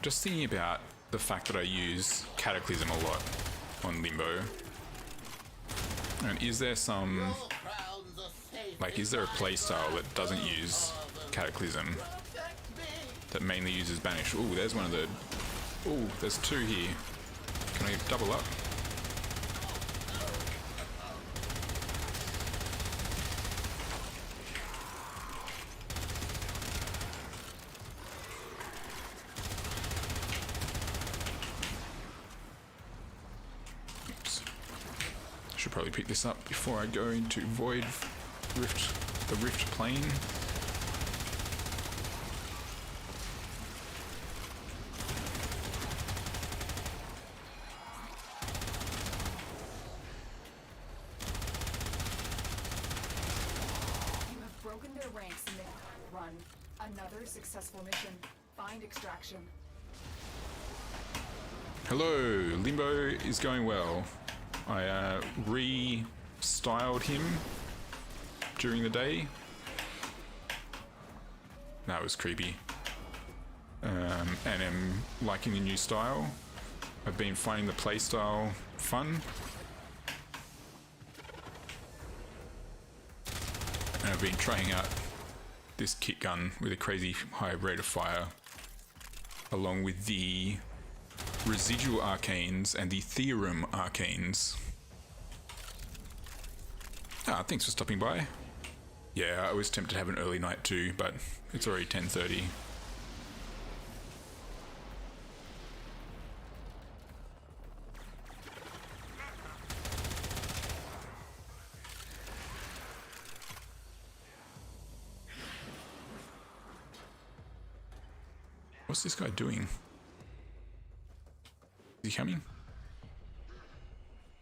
Just thinking about the fact that I use Cataclysm a lot on Limbo. And is there some, like, is there a playstyle that doesn't use Cataclysm, that mainly uses Banish? Ooh, there's one of the, ooh, there's two here. Can I double up? Should probably pick this up before I go into Void Rift, the Rift plane. You have broken their ranks and they run. Another successful mission. Find extraction. Hello, Limbo is going well. I re-styled him during the day. That was creepy. And am liking the new style. I've been finding the playstyle fun. And I've been trying out this kit gun with a crazy high rate of fire, along with the residual arcanes and the theorem arcanes. Thanks for stopping by. Yeah, I was tempted to have an early night too, but it's already 10:30. What's this guy doing? Is he coming?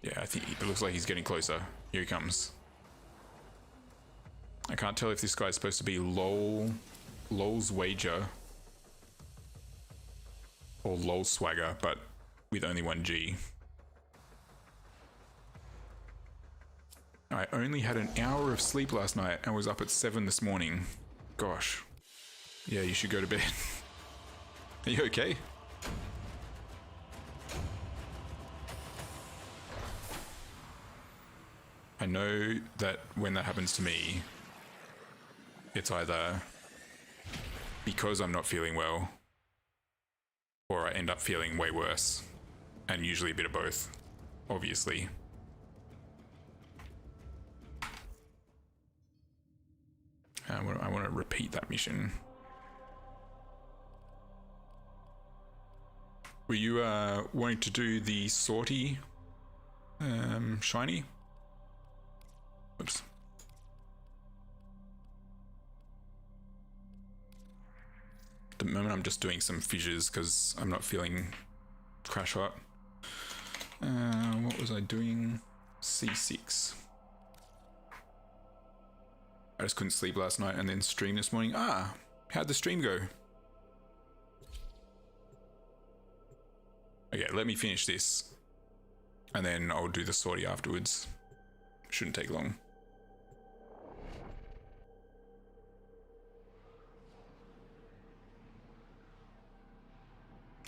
Yeah, I think it looks like he's getting closer. Here he comes. I can't tell if this guy's supposed to be LOL's Wager or LOL Swagger, but with only one G. I only had an hour of sleep last night and was up at 7 this morning. Gosh. Yeah, you should go to bed. Are you okay? I know that when that happens to me, it's either because I'm not feeling well, or I end up feeling way worse, and usually a bit of both, obviously. I want to repeat that mission. Were you wanting to do the sortie shiny? Oops. At the moment I'm just doing some fissures because I'm not feeling crash hot. What was I doing? C6. I just couldn't sleep last night and then stream this morning. How'd the stream go? Okay, let me finish this and then I'll do the sortie afterwards. Shouldn't take long.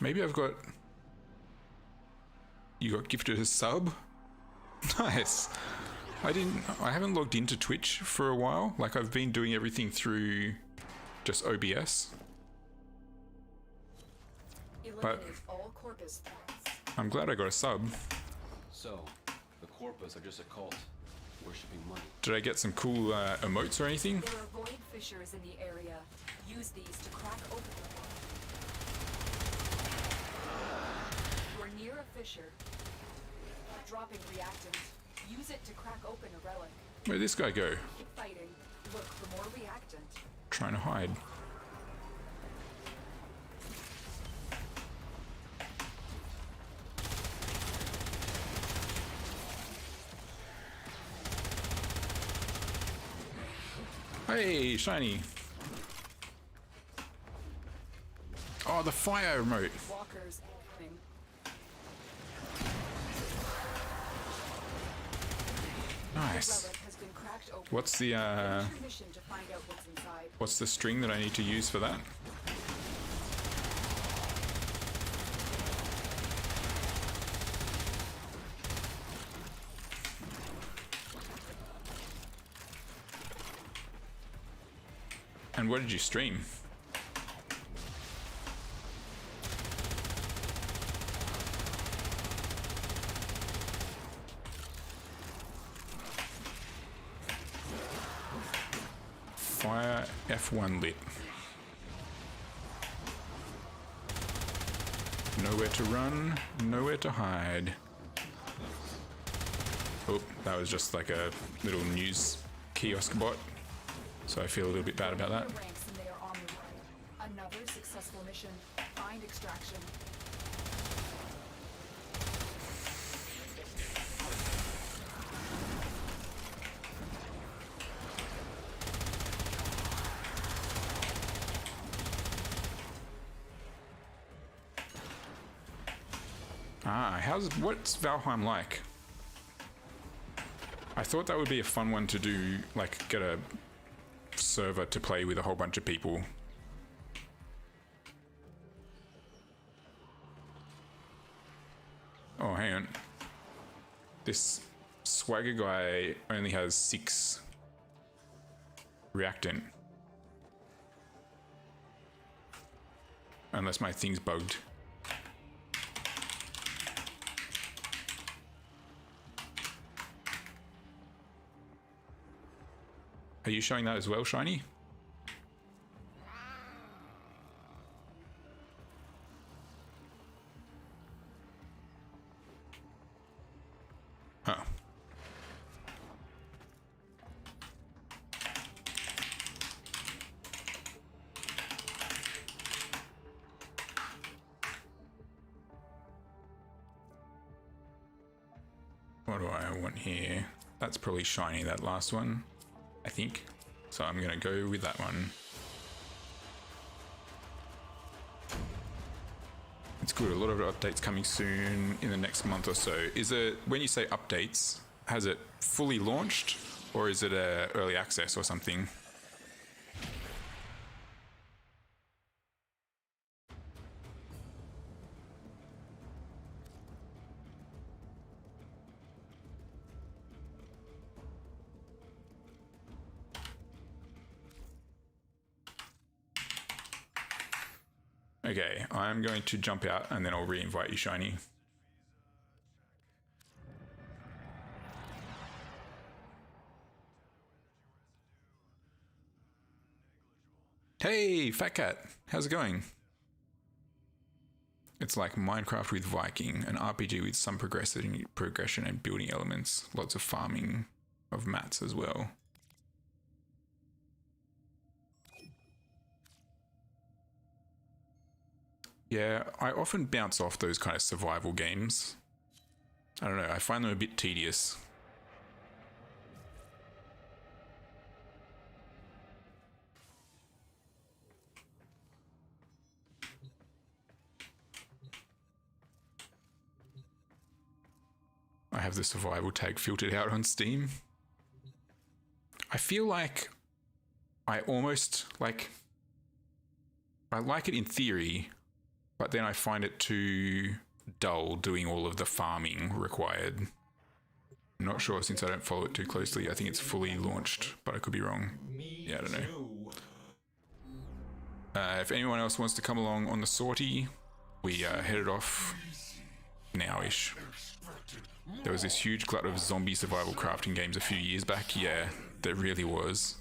Maybe you got gifted a sub? Nice. I haven't logged into Twitch for a while. Like, I've been doing everything through just OBS. But all corpus threats. I'm glad I got a sub. So, the Corpus are just a cult, worshipping money. Did I get some cool emotes or anything? There are void fissures in the area. Use these to crack open. You're near a fissure. Dropping reactant. Use it to crack open a relic. Where'd this guy go? Keep fighting. Look for more reactant. Trying to hide. Hey, shiny. Oh, the fire remote. Walkers. Nice. Relic has been cracked open. What's the Finish your mission to find out what's inside. what's the string that I need to use for that? And what did you stream? Fire F1 lit. Nowhere to run, nowhere to hide. Oh, that was just like a little news kiosk bot. So I feel a little bit bad about that. Ranks and they are on the run. Another successful mission. Find extraction. What's Valheim like? I thought that would be a fun one to do, like get a server to play with a whole bunch of people. Oh, hang on. This swagger guy only has 6 reactant. unless my thing's bugged. Are you showing that as well, Shiny? Huh. What do I want here? That's probably shiny, that last one, I think. So I'm gonna go with that one. It's good, a lot of updates coming soon in the next month or so. Is it, when you say updates, has it fully launched or is it a early access or something? Okay, I'm going to jump out and then I'll re-invite you, Shiny. Hey, Fat Cat, how's it going? It's like Minecraft with Viking, an RPG with some progression and building elements, lots of farming of mats as well. Yeah, I often bounce off those kind of survival games. I don't know, I find them a bit tedious. I have the survival tag filtered out on Steam. I feel like I almost like... I like it in theory, but then I find it too dull doing all of the farming required. I'm not sure since I don't follow it too closely. I think it's fully launched, but I could be wrong. Yeah, I don't know. If anyone else wants to come along on the sortie, we headed off now-ish. There was this huge glut of zombie survival crafting games a few years back. Yeah, there really was.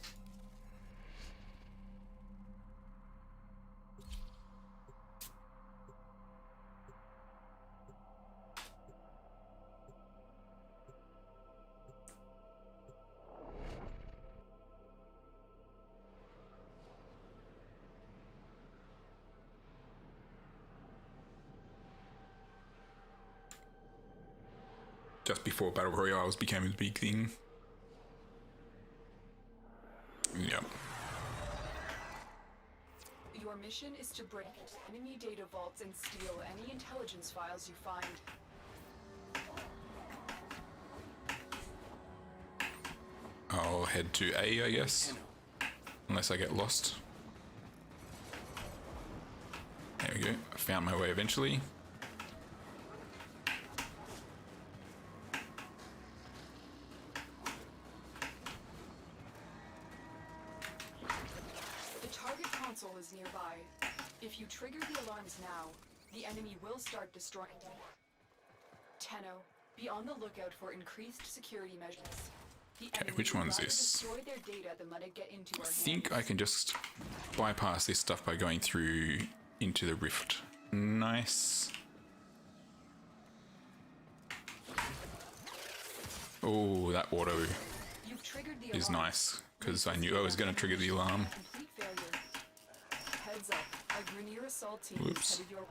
Just before Battle Royales became a big thing. Yep. Your mission is to break enemy data vaults and steal any intelligence files you find. I'll head to A, I guess. Unless I get lost. There we go. I found my way eventually. Is nearby. If you trigger the alarms now, the enemy will start destroying. Tenno, be on the lookout for increased security measures. Okay, which one's this? I think I can just bypass this stuff by going through into the rift. Nice. Oh, that auto is nice, because I knew I was going to trigger the alarm. Heads up, a Grenier assault team is headed your way.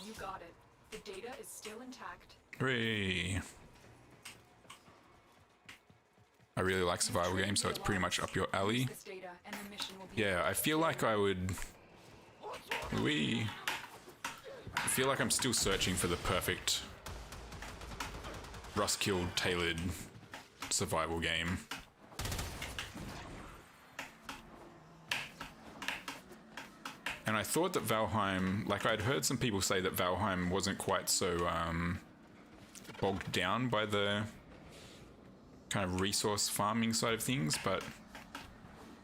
You got it. The data is still intact. Hooray! I really like survival games, so it's pretty much up your alley. Yeah, I feel like I would... I feel like I'm still searching for the perfect Rust-killed, tailored survival game. And I thought that Valheim, like I'd heard some people say that Valheim wasn't quite so bogged down by the kind of resource farming side of things, but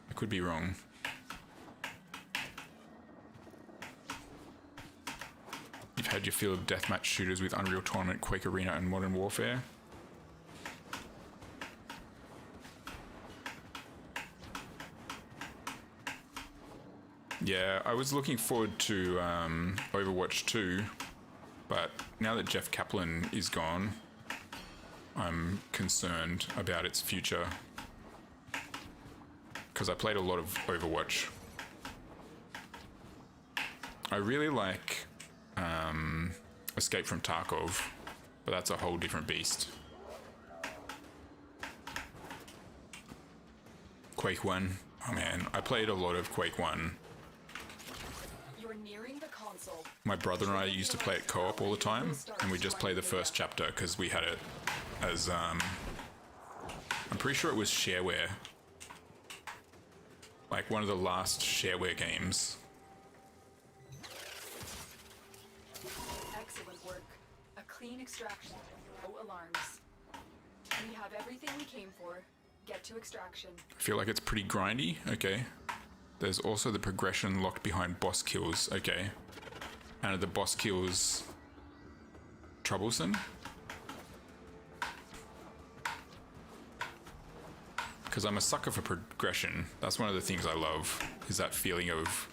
I could be wrong. How'd you feel of deathmatch shooters with Unreal Tournament, Quake Arena, and Modern Warfare? Yeah, I was looking forward to Overwatch 2, but now that Jeff Kaplan is gone, I'm concerned about its future. Because I played a lot of Overwatch. I really like Escape from Tarkov, but that's a whole different beast. Quake 1. Oh man, I played a lot of Quake 1. You're nearing the console. My brother and I used to play it co-op all the time, and we just play the first chapter because we had it as, I'm pretty sure it was shareware. Like one of the last shareware games. Excellent work. A clean extraction. No alarms. We have everything we came for. Get to extraction. I feel like it's pretty grindy. Okay. There's also the progression locked behind boss kills. Okay. And are the boss kills troublesome? Because I'm a sucker for progression. That's one of the things I love, is that feeling of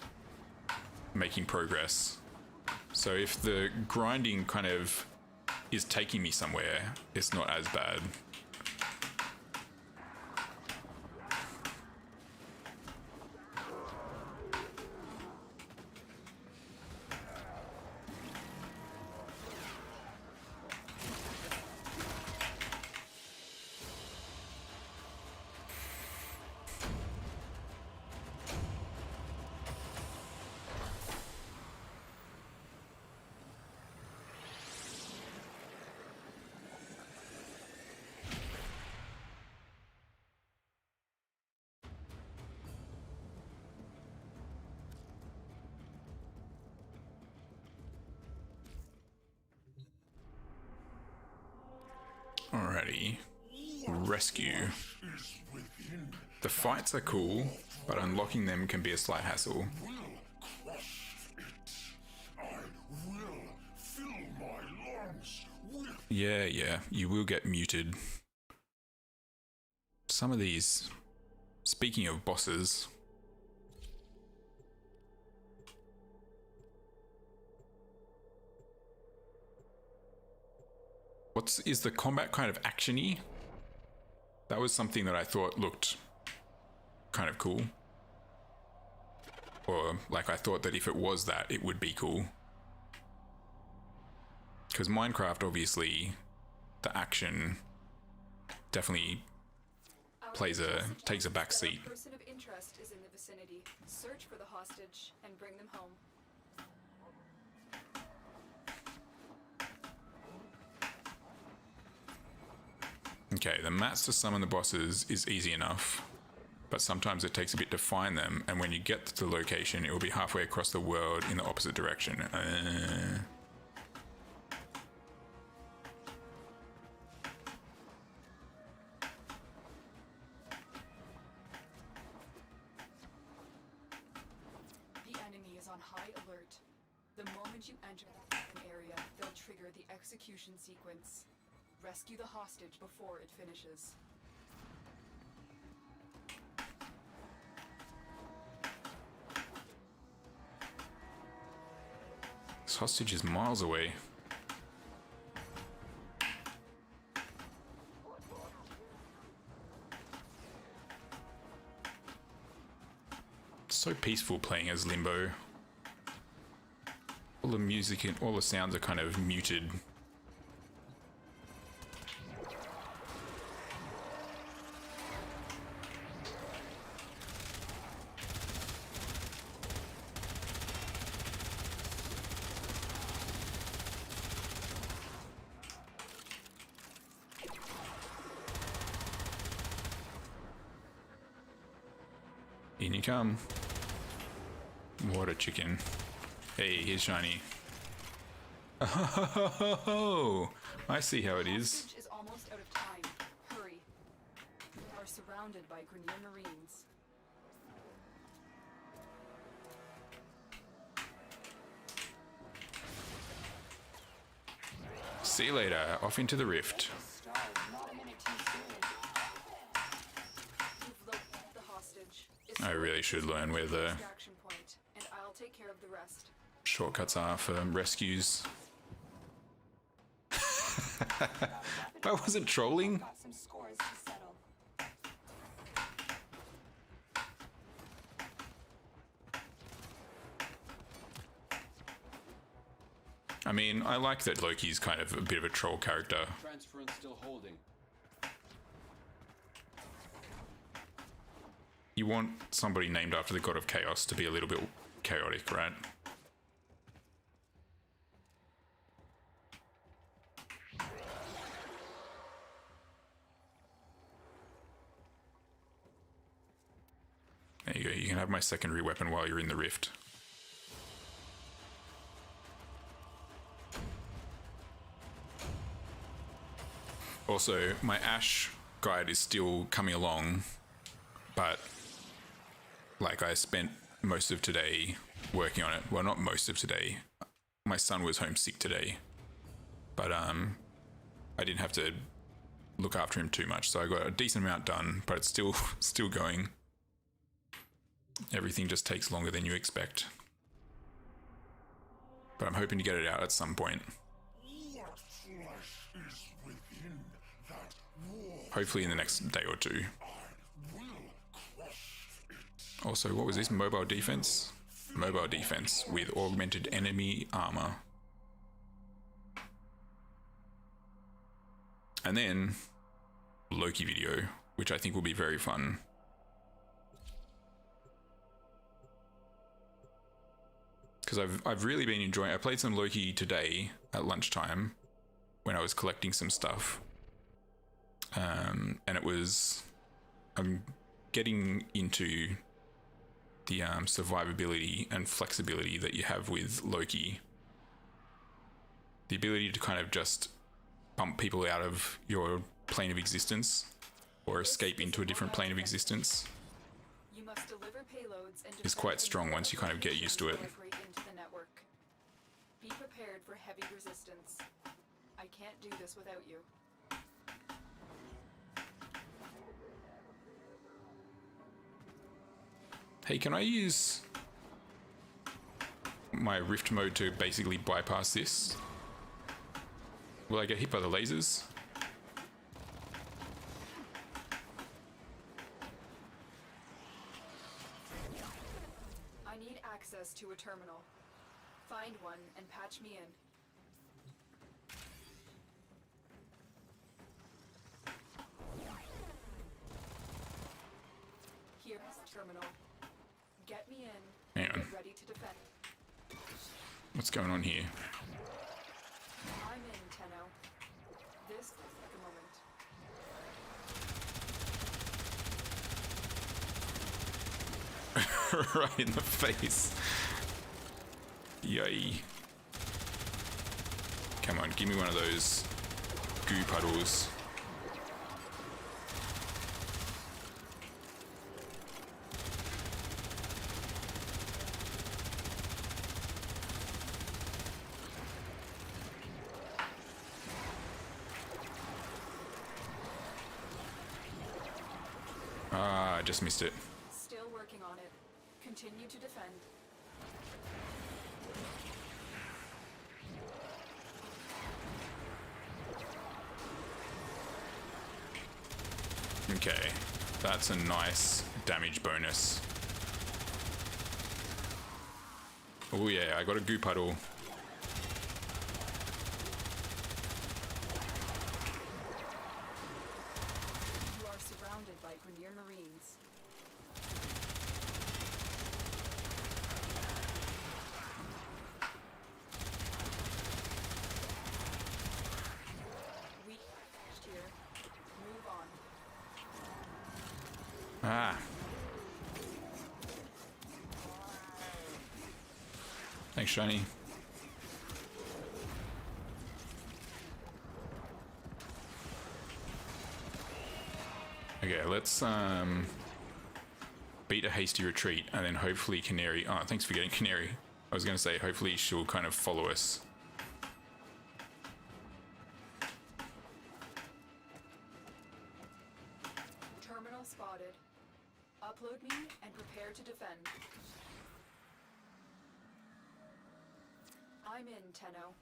making progress. So if the grinding kind of is taking me somewhere, it's not as bad. Alrighty. Rescue. The fights are cool, but unlocking them can be a slight hassle. Yeah, you will get muted. Some of these, speaking of bosses, is the combat kind of action-y? That was something that I thought looked kind of cool. Or, like, I thought that if it was that, it would be cool. Because Minecraft, obviously, the action definitely takes a back seat. A person of interest is in the vicinity. Search for the hostage and bring them home. Okay, the mats to summon the bosses is easy enough, but sometimes it takes a bit to find them, and when you get to the location, it will be halfway across the world in the opposite direction. The enemy is on high alert. The moment you enter an area, they'll trigger the execution sequence. Rescue the hostage before it finishes. This hostage is miles away. It's so peaceful playing as Limbo. All the music and all the sounds are kind of muted. In you come. What a chicken. Hey, here's Shiny. Oh, I see how it is. Hostage is almost out of time. Hurry. We are surrounded by Grenier Marines. See you later. Off into the rift. You've located the hostage. I really should learn where the Extraction point, and I'll take care of the rest. shortcuts are for rescues. I wasn't trolling. Got some scores to settle. I mean, I like that Loki's kind of a bit of a troll character. Transference still holding. You want somebody named after the god of chaos to be a little bit chaotic, right? There you go. You can have my secondary weapon while you're in the rift. Also, my Ash guide is still coming along, but like I spent most of today working on it. Well, not most of today. My son was homesick today, but I didn't have to look after him too much, so I got a decent amount done. But it's still going. Everything just takes longer than you expect, but I'm hoping to get it out at some point. Hopefully in the next day or two. Also, what was this? Mobile defense? Mobile defense with augmented enemy armor. And then Loki video, which I think will be very fun. Because I've really been enjoying. I played some Loki today at lunchtime when I was collecting some stuff. And it was, I'm getting into the survivability and flexibility that you have with Loki. The ability to kind of just bump people out of your plane of existence or escape into a different plane of existence You must deliver payloads and is quite strong once you kind of get used to it. integrate into the network. Be prepared for heavy resistance. I can't do this without you. Hey, can I use my rift mode to basically bypass this? Will I get hit by the lasers? I need access to a terminal. Find one and patch me in. Here's the terminal. Get me in. Hang on. Get ready to defend. What's going on here? I'm in, Tenno. This is the moment. Right in the face. Yay. Come on, give me one of those goo puddles. Ah, I just missed it. Still working on it. Continue to defend. Okay, that's a nice damage bonus. Oh yeah, I got a goo puddle. You are surrounded by Grineer Marines. We finished here. Move on. Ah. Thanks, Shiny. Okay, let's beat a hasty retreat and then hopefully Canary. Oh, thanks for getting Canary. I was going to say hopefully she'll kind of follow us. I'm in, Tenno.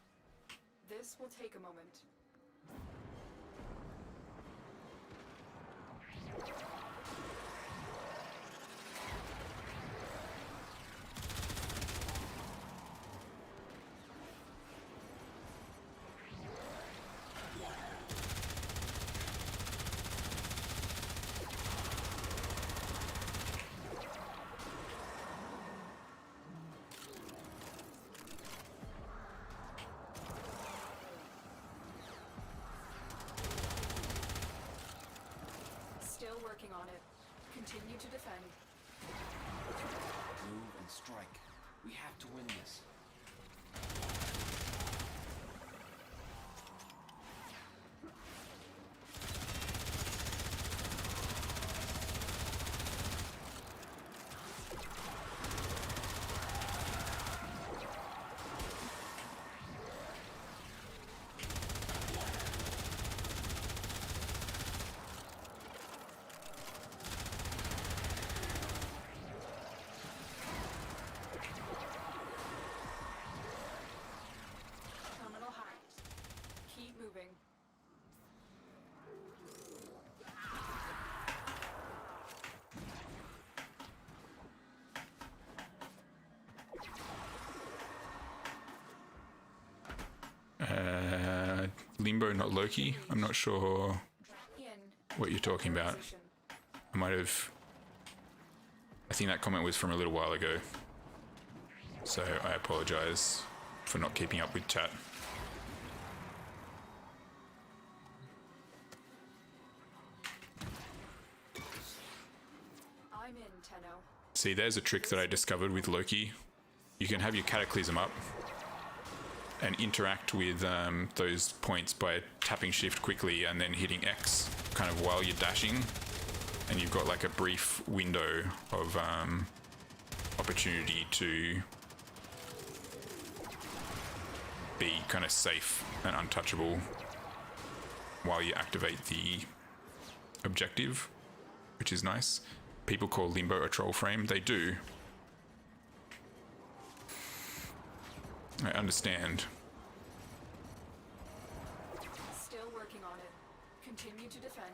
This will take a moment. Still working on it. Continue to defend. Move and strike. We have to win this. Terminal hacked. Keep moving. Limbo, not Loki. I'm not sure In. what you're talking about. Position. I might have. I think that comment was from a little while ago. So I apologize for not keeping up with chat. I'm in, Tenno. See, there's a trick that I discovered with Loki. You can have your Cataclysm up and interact with those points by tapping shift quickly and then hitting X kind of while you're dashing. And you've got like a brief window of opportunity to be kind of safe and untouchable while you activate the objective, which is nice. People call Limbo a troll frame. They do. I understand. Still working on it. Continue to defend.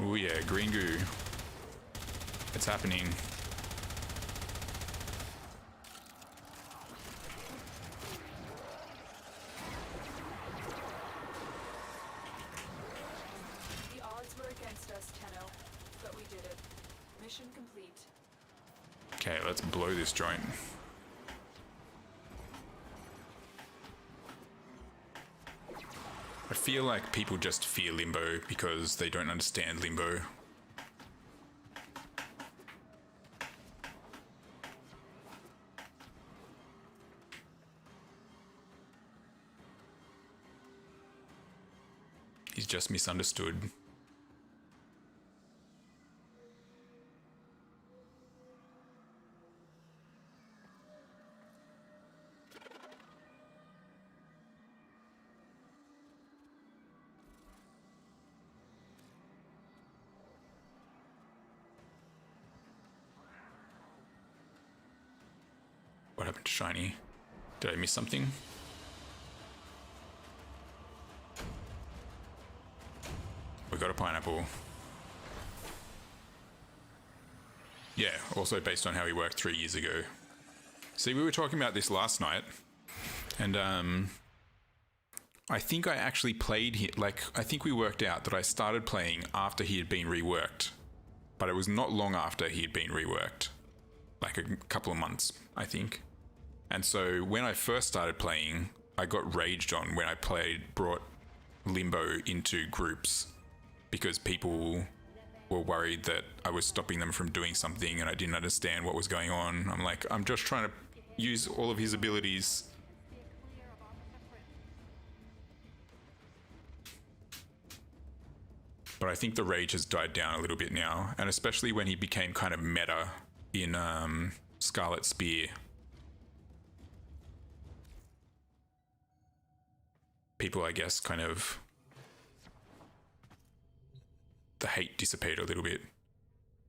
Oh yeah, green goo. It's happening. The odds were against us, Tenno, but we did it. Mission complete. Okay, let's blow this joint. I feel like people just fear Limbo because they don't understand Limbo. He's just misunderstood. What happened to Shiny? Did I miss something? We got a pineapple. Yeah, also based on how he worked 3 years ago. See, we were talking about this last night, and I think I actually played him. Like, I think we worked out that I started playing after he had been reworked, but it was not long after he had been reworked, like a couple of months, I think. And so when I first started playing, I got raged on when I brought Limbo into groups because people were worried that I was stopping them from doing something and I didn't understand what was going on. I'm like, I'm just trying to use all of his abilities. But I think the rage has died down a little bit now, and especially when he became kind of meta in Scarlet Spear. People, I guess, kind of... the hate dissipated a little bit.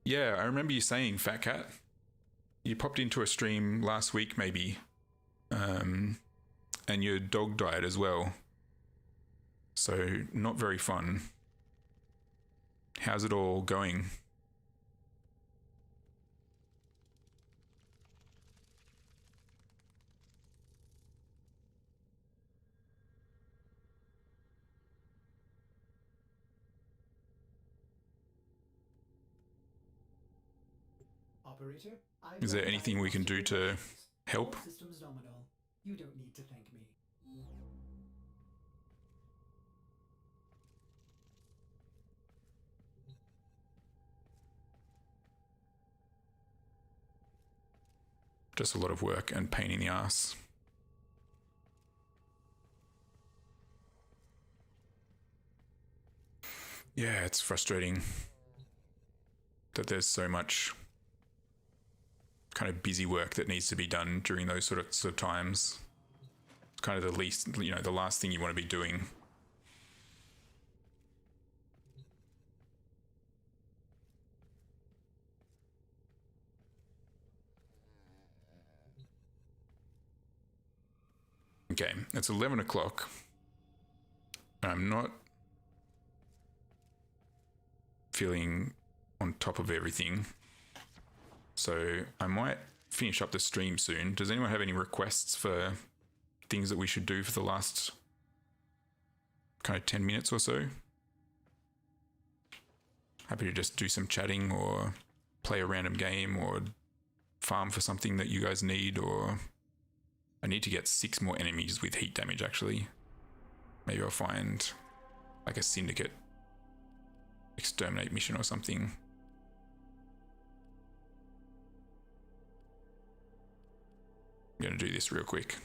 Yeah, I remember you saying, Fat Cat. You popped into a stream last week, maybe. And your dog died as well. So, not very fun. How's it all going? Operator, Is there anything we can do to help? Systems nominal. You don't need to thank me. Just a lot of work and pain in the ass. Yeah, it's frustrating that there's so much kind of busy work that needs to be done during those sort of times. It's kind of the least, the last thing you want to be doing. Okay, it's 11 o'clock. I'm not feeling on top of everything. So I might finish up the stream soon. Does anyone have any requests for things that we should do for the last kind of 10 minutes or so? Happy to just do some chatting or play a random game or farm for something that you guys need, or I need to get 6 more enemies with heat damage actually. Maybe I'll find like a syndicate exterminate mission or something. I'm going to do this real quick.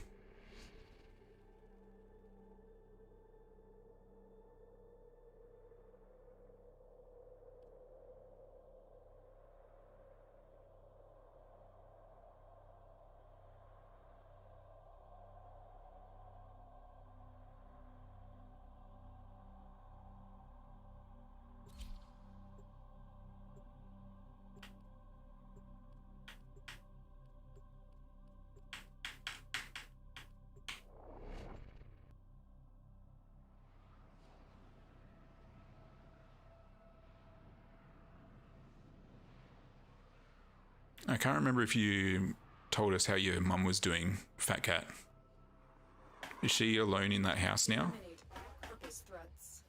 I can't remember if you told us how your mum was doing, Fat Cat. Is she alone in that house now? Eliminate purpose threats.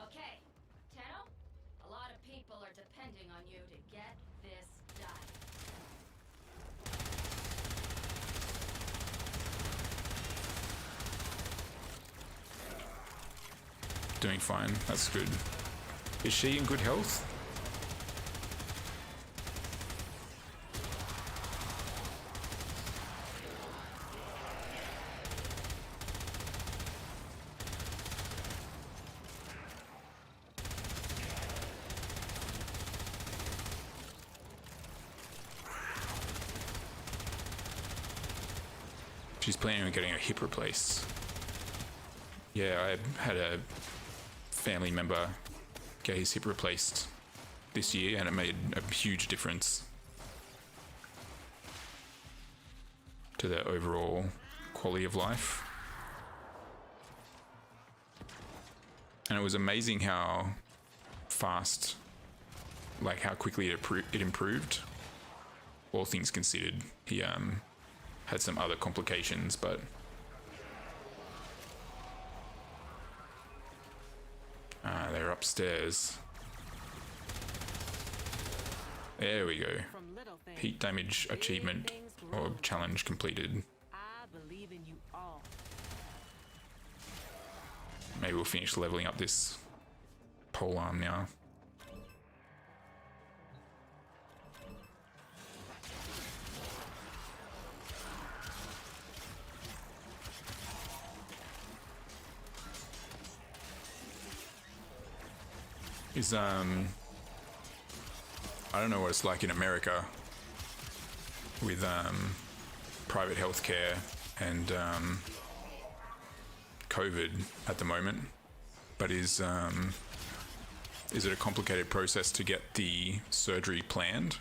Okay, Tenno, a lot of people are depending on you to get this done. Doing fine, that's good. Is she in good health? She's planning on getting her hip replaced. Yeah, I had a family member get his hip replaced this year and it made a huge difference to their overall quality of life. And it was amazing how fast, like how quickly it improved, all things considered. He had some other complications, but they're upstairs. There we go. From little things, Heat damage big achievement things or grow. challenge completed. I believe in you all. Maybe we'll finish leveling up this pole arm now. is I don't know what it's like in America with private healthcare and COVID at the moment, but is it a complicated process to get the surgery planned?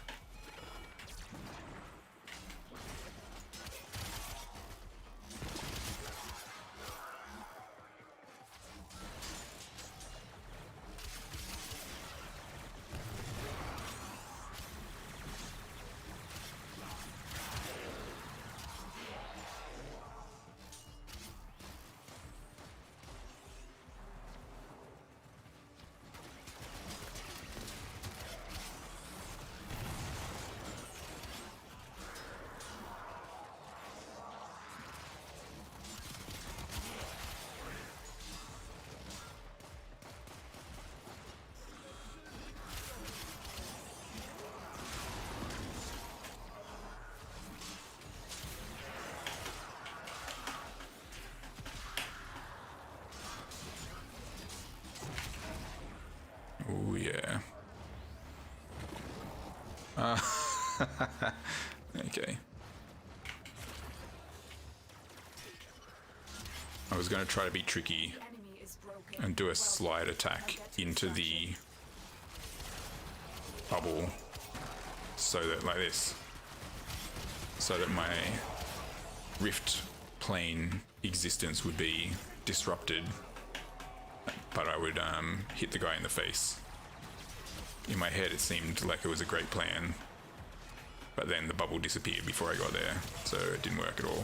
Oh yeah. Okay. I was going to try to be tricky The enemy is broken. and do a Well, slide attack I'll get to into the bubble, so that like this, so that my rift plane existence would be disrupted, but I would hit the guy in the face. In my head it seemed like it was a great plan, but then the bubble disappeared before I got there, so it didn't work at all.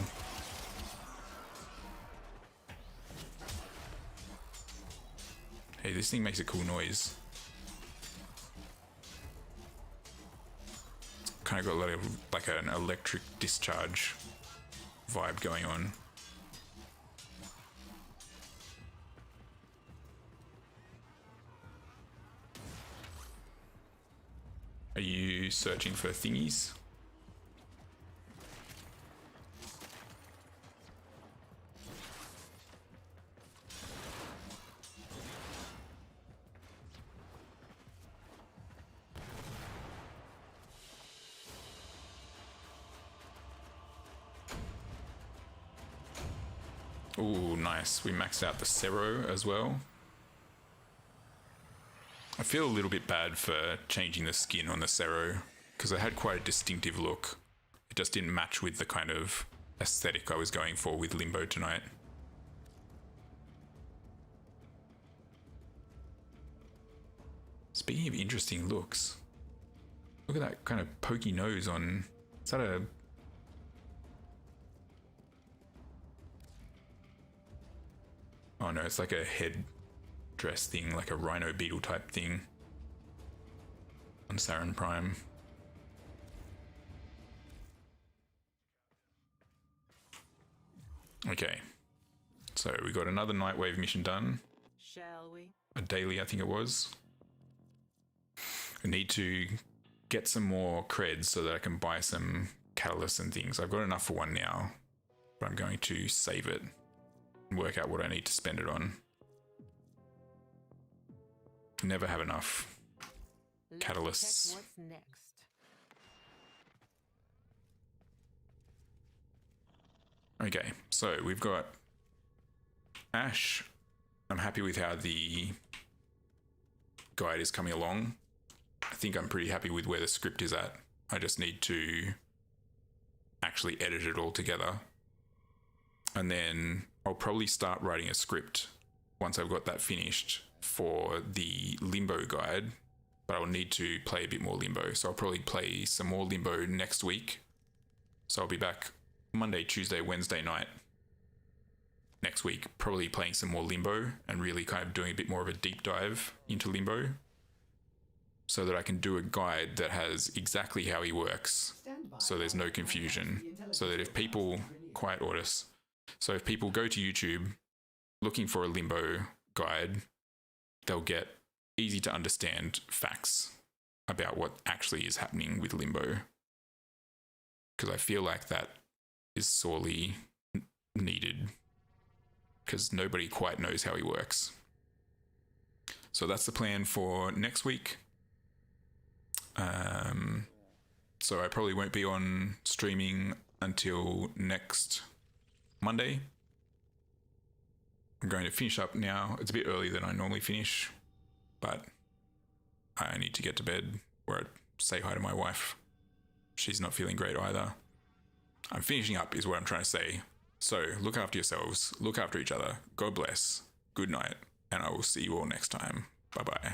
Hey, this thing makes a cool noise. It's kind of got a lot of like an electric discharge vibe going on. Are you searching for thingies? Ooh, nice. We maxed out the Cero as well. I feel a little bit bad for changing the skin on the Cero because it had quite a distinctive look. It just didn't match with the kind of aesthetic I was going for with Limbo tonight. Speaking of interesting looks, look at that kind of pokey nose on... Is that a... Oh no, it's like a head dress thing, like a rhino beetle type thing on Saren Prime. Okay, so we got another Nightwave mission done. Shall we? A daily, I think it was. I need to get some more creds so that I can buy some catalysts and things. I've got enough for one now, but I'm going to save it and work out what I need to spend it on. Never have enough catalysts. Check what's next. Okay, so we've got Ash. I'm happy with how the guide is coming along. I think I'm pretty happy with where the script is at. I just need to actually edit it all together. And then I'll probably start writing a script once I've got that finished for the Limbo guide, but I'll need to play a bit more Limbo. So I'll probably play some more Limbo next week. So I'll be back Monday, Tuesday, Wednesday night next week, probably playing some more Limbo and really kind of doing a bit more of a deep dive into Limbo so that I can do a guide that has exactly how he works, so there's no confusion, so that if people, quiet Ortis, so if people go to YouTube looking for a Limbo guide, they'll get easy to understand facts about what actually is happening with Limbo. Because I feel like that is sorely needed, because nobody quite knows how he works. So that's the plan for next week. So I probably won't be on streaming until next Monday. I'm going to finish up now. It's a bit earlier than I normally finish, but I need to get to bed or say hi to my wife. She's not feeling great either. I'm finishing up is what I'm trying to say. So look after yourselves, look after each other. God bless. Good night, and I will see you all next time. Bye-bye.